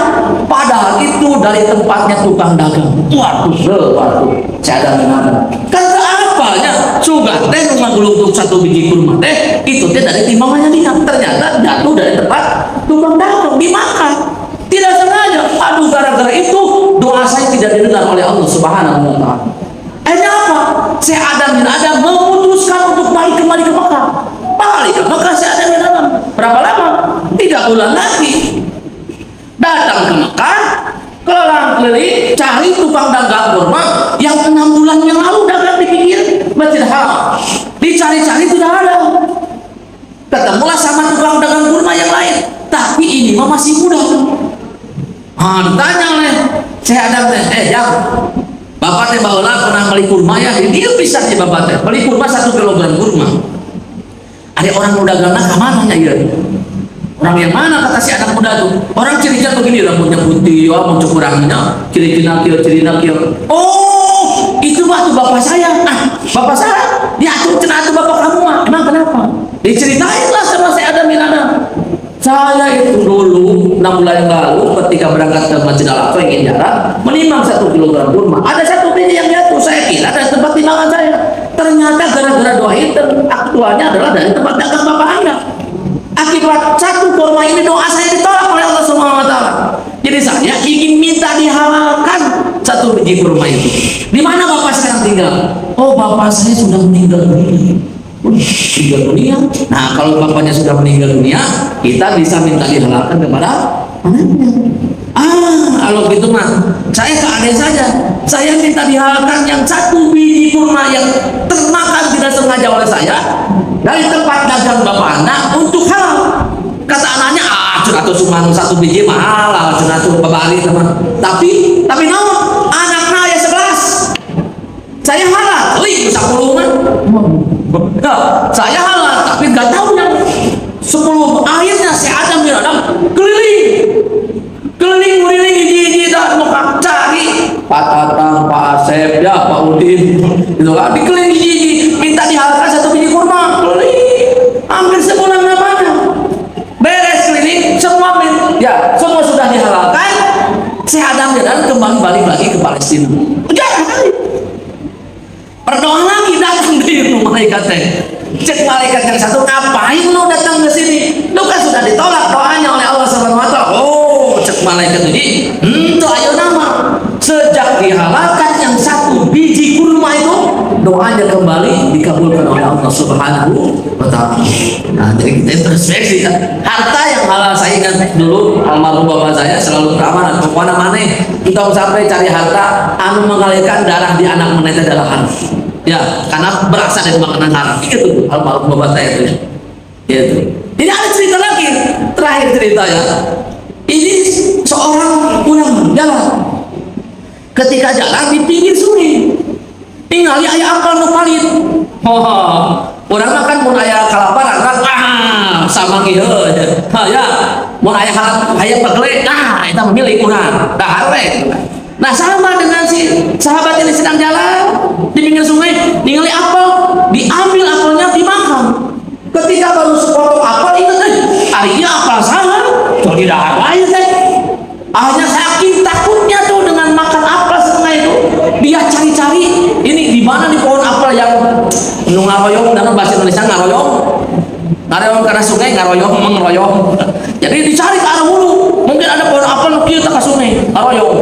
padahal itu dari tempatnya tukang dagang. Waduh, Syekh Adam bin Adam. Kata apanya? Sudah teh menggulung 1 biji kurma teh itu teh dari timbangannya dia. Ternyata jatuh dari tempat tukang dagang di Makkah. Tidak sengaja. Aduh, gara-gara itu doa saya tidak didengar oleh Allah Subhanahu wa Ta'ala. Akhirnya apa? Syekh Adam bin Adam memutuskan untuk balik kembali ke Mekah. Balik ke Mekah Syekh Adam bin Adam. Berapa lama? 3 bulan lagi. Datang ke Mekah, keliling cari tukang dagang kurma yang 6 bulan yang lalu dagang di pinggir Masjid Haram. Dicari-cari tidak ada. Ketemulah sama tukang dagang kurma yang lain. Tapi ini mah masih muda. Tanya oleh Syekh Adam, jam bapak teh baheula pernah beli kurma ya? Dia bisa sih bapak teh beli kurma 1 kilogram kurma. Ada orang muda gana ke mananya ya? Orang yang mana kata si anak muda tuh? Orang ciri-ciri begini, rambutnya putih, mau cukurannya, ciri-ciri nakil. Oh, itu waktu bapak saya. Bapak saya, ya tuh cenah bapak kamu mah. Emang kenapa? Diceritainlah sama Syekh Adam bin Adam. Saya itu dulu 6 bulan yang lalu ketika berangkat ke Masjid Al-Aqsa ingin jalan menimbang 1 kilogram kurma. Ada 1 biji yang jatuh, saya kira dari tempat timbangan saya. Ternyata gara-gara doa itu aktualnya adalah dari tempat dagang bapak Anda. Akibat 1 kurma ini doa saya ditolak oleh Allah Subhanahu wa Ta'ala. Jadi istri saya ingin minta dihalalkan satu biji kurma itu. Di mana bapak sekarang tinggal? Oh, bapak saya sudah meninggal dunia. Meninggal dunia. Nah, kalau bapaknya sudah meninggal dunia, kita bisa minta dihalalkan kepada anaknya. Kalau gitu mah, saya ke adik saja. Saya minta dihalalkan yang satu biji kurma yang termakan tidak sengaja oleh saya dari tempat dagang bapak anak untuk halal. Kata anaknya, atau cuma satu biji mahal, cuma tuh babali teman. Tapi namun anaknya ya 11. Saya halal, bisa 10 kan? Saya halal, tapi nggak tahu yang 10. Akhirnya si Adam keliling gigi dan muka cari Pak Tatang, Pak Asep, ya Pak Udin, gitu kan? Dikeliling gigi, minta dihalalkan satu biji kurma, keliling hampir sebulan namanya. Beres keliling, semua sudah dihalalkan. Si Adam dan kembali balik lagi ke Palestina. Berdoa lagi datang di rumah malaikat. Cek malaikat yang satu, ngapain lo datang ke sini? Lo kan sudah ditolak doanya oleh Allah Subhanahu wa Ta'ala. Oh, cek malaikat ini, ayo nama. Sejak dihalalkan yang satu biji kurma itu, doanya kembali dikabulkan oleh Allah Subhanahu wa Ta'ala. Nah, jadi kita introspeksi kan. Harta yang halal, saya ingat dulu almarhum bapak saya selalu beramanat, pokoknya mana kita sampai cari harta anu mengalirkan darah di anak meneta adalah haram. Ya, karena berasal dari makanan haram. Itu almarhum bapak saya itu. Ya, itu. Ini ada cerita lagi, terakhir cerita ya. Ini seorang ulama jalan. Ketika jalan di pinggir sungai, tinggal ayah akal nu palit. Orang makan mun aya kalaparan kan sama kieu ya. Mun aya pegele eta milik urang. Harwe. Nah, sama dengan si sahabat ini sedang jalan di pinggir sungai, ningali apel, diambil apelnya dimakan. Ketika baru sepotong apel ingat ini apel saya, jadi dahar aja teh. Akhirnya saking takutnya tuh dengan makan apel setengah itu, dia cari-cari ini di mana di pohon apel yang ngaroyong, dalam bahasa Indonesia ngaroyong karena sungai ngaroyong mengeroyong. Jadi dicari ke arah hulu, mungkin ada pohon apel kita ke sungai ngaroyong.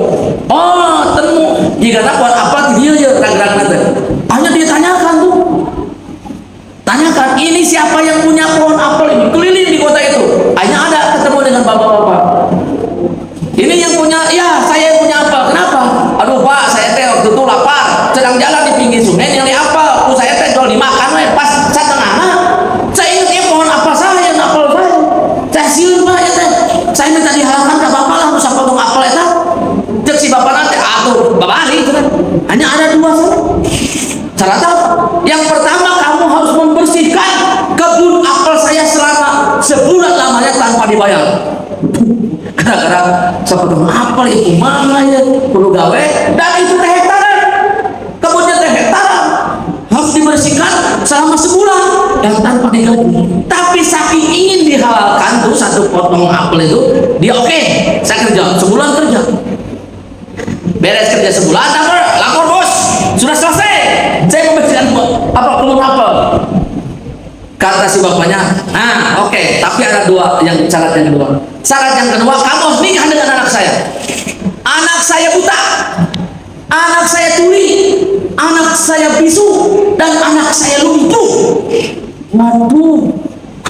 Oh, temu jika ada pohon apel dia aja gerak-gerak nanti. Hanya dia tanyakan ini siapa yang punya pohon apel ini, keliling di kota itu. Hanya ada ketemu dengan bapak-bapak. Ini yang punya, ya saya yang punya apel. Kenapa? Aduh Pak, saya teh waktu itu lapar, sedang jalan di pinggir sungai yang apel, saya teh jual dimakan pas setengah. Saya ingat pohon apel saya, apel saya. Saya siun Pak ya teh. Saya minta dihalalkan ke bapak lah, bisa potong apel eta. Cek si bapak nanti, babari itu kan. Hanya ada 2 saja. Caranya yang pertama, kamu harus membersihkan kebun apel saya selama sebulan lamanya tanpa dibayar. Gara-gara sepotong apel itu mana ya perlu gawe, dan itu teh hektaran, kebunnya teh hektaran, harus dibersihkan selama sebulan dan tanpa digaji. Tapi saking ingin dihalalkan tuh satu potong apel itu, dia oke, saya kerja sebulan kerja. Beres kerja sebulan, lapor bos, sudah selesai. Saya membersihkan kebun apel. Kata si bapaknya, oke, tapi ada 2 yang syarat yang kedua. Syarat yang kedua, kamu harus nikah dengan anak saya. Anak saya buta, anak saya tuli, anak saya bisu, dan anak saya lumpuh. Waduh,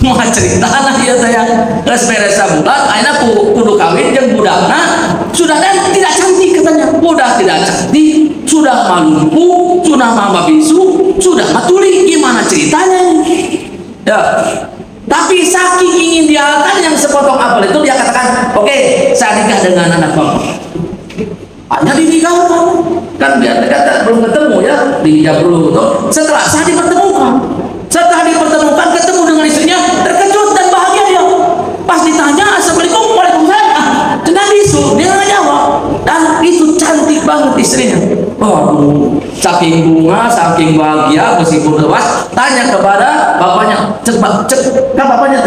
mau cerita lah ya saya. Beres sebulan, akhirnya kudu kawin yang budakna sudah dan tidak cantik katanya. Budak tidak cantik, sudah lumpuh, sudah mama bisu, sudah matuli. Gimana ceritanya? Ya. Tapi saking ingin dihalalkan yang sepotong apel itu, dia katakan, oke, saya nikah dengan anak bapak. Hanya dinikahkan, kan dia kata belum ketemu ya, dinikah dulu gitu. Setelah saya dipertemukan, ketemu dengan istrinya, terkejut dan bahagia dia. Pas ditanya, assalamualaikum, waalaikumsalam, dengan isu dia nggak jawab, dan itu cantik banget istrinya. Waduh, saking bunga, saking bahagia, meskipun lewas, tanya kepada bapaknya, cek bapaknya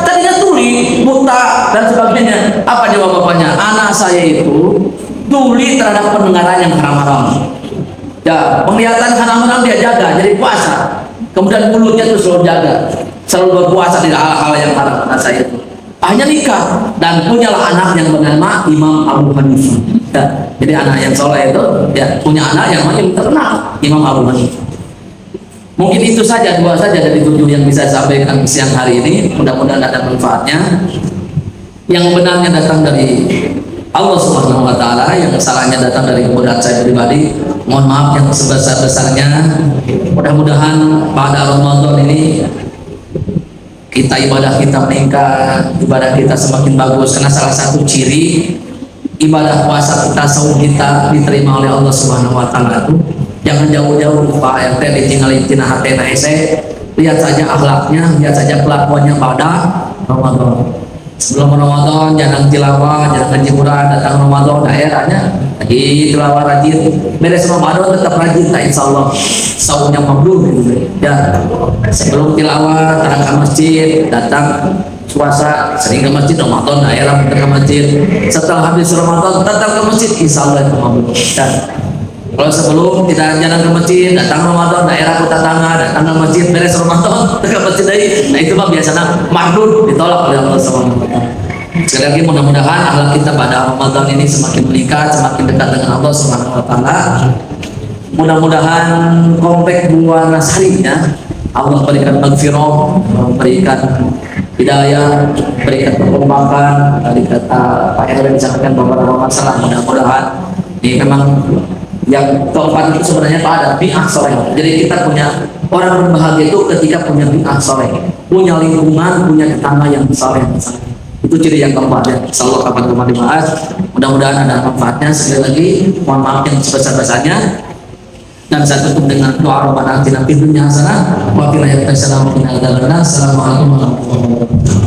tadinya tuli, buta dan sebagainya. Apa jawab bapaknya? Anak saya itu tuli terhadap pendengaran yang haram-haram. Ya, penglihatan haram-haram dia jaga, jadi puasa. Kemudian mulutnya itu selalu jaga, selalu berpuasa di hal-hal yang haram. Anak saya itu. akhirnya nikah dan punyalah anak yang bernama Imam Abu Hanifah. Ya, jadi anak yang soleh itu ya punya anak yang terkenal Imam Abu Hanifah. Mungkin itu saja, dua saja dari 7 yang bisa saya sampaikan siang hari ini. Mudah-mudahan ada manfaatnya. Yang benarnya datang dari Allah Subhanahu wa taala, yang salahnya datang dari kemudahan saya pribadi. Mohon maaf yang sebesar-besarnya. Mudah-mudahan pada Ramadan ini ibadah kita meningkat, ibadah kita semakin bagus, karena salah satu ciri ibadah puasa kita, saum kita diterima oleh Allah Subhanahu wa taala itu jangan jauh-jauh Pak RT ditinggalin tina hatena ese, lihat saja akhlaknya, lihat saja kelakuannya pada Ramadan. Sebelum Ramadan jangan tilawah, jangan ngaji Quran, datang Ramadan daerahnya lagi tilawah rajin, beres Ramadan tetap rajin, tak insya Allah saumnya mabrur gitu ya. Sebelum tilawah datang ke masjid, datang puasa sering ke masjid, Ramadan daerah datang ke masjid, setelah habis Ramadan datang ke masjid, insya Allah itu mabrur. Dan kalau sebelum tidak jalan ke masjid, datang Ramadan daerah kota tangga, datang ke masjid, beres Ramadan ke masjid lagi, nah itu mah biasanya mabrur, ditolak oleh Allah Subhanahu wa taala. Sekali lagi mudah-mudahan akhlak kita pada Ramadan ini semakin meningkat, semakin dekat dengan Allah Subhanahu wa taala. Mudah-mudahan komplek buah nasarinya Allah berikan magfirah, berikan hidayah, berikan perkembangan. Dari kata Pak Erwin disampaikan beberapa masalah, mudah-mudahan ini memang yang keempat itu sebenarnya Pak ada bi'ah soleh. Jadi kita punya orang berbahagia itu ketika punya bi'ah soleh, punya lingkungan, punya tetangga yang soleh. Itu ciri yang keempat ya. Insyaallah kapan-kapan dibahas. Mudah-mudahan ada manfaatnya. Sekali lagi mohon maaf yang sebesar-besarnya. Dan saya tutup dengan doa Rabbana atina fid dunya hasanah wa fil akhirati hasanah wa qina adzabannar. Assalamualaikum warahmatullahi wabarakatuh.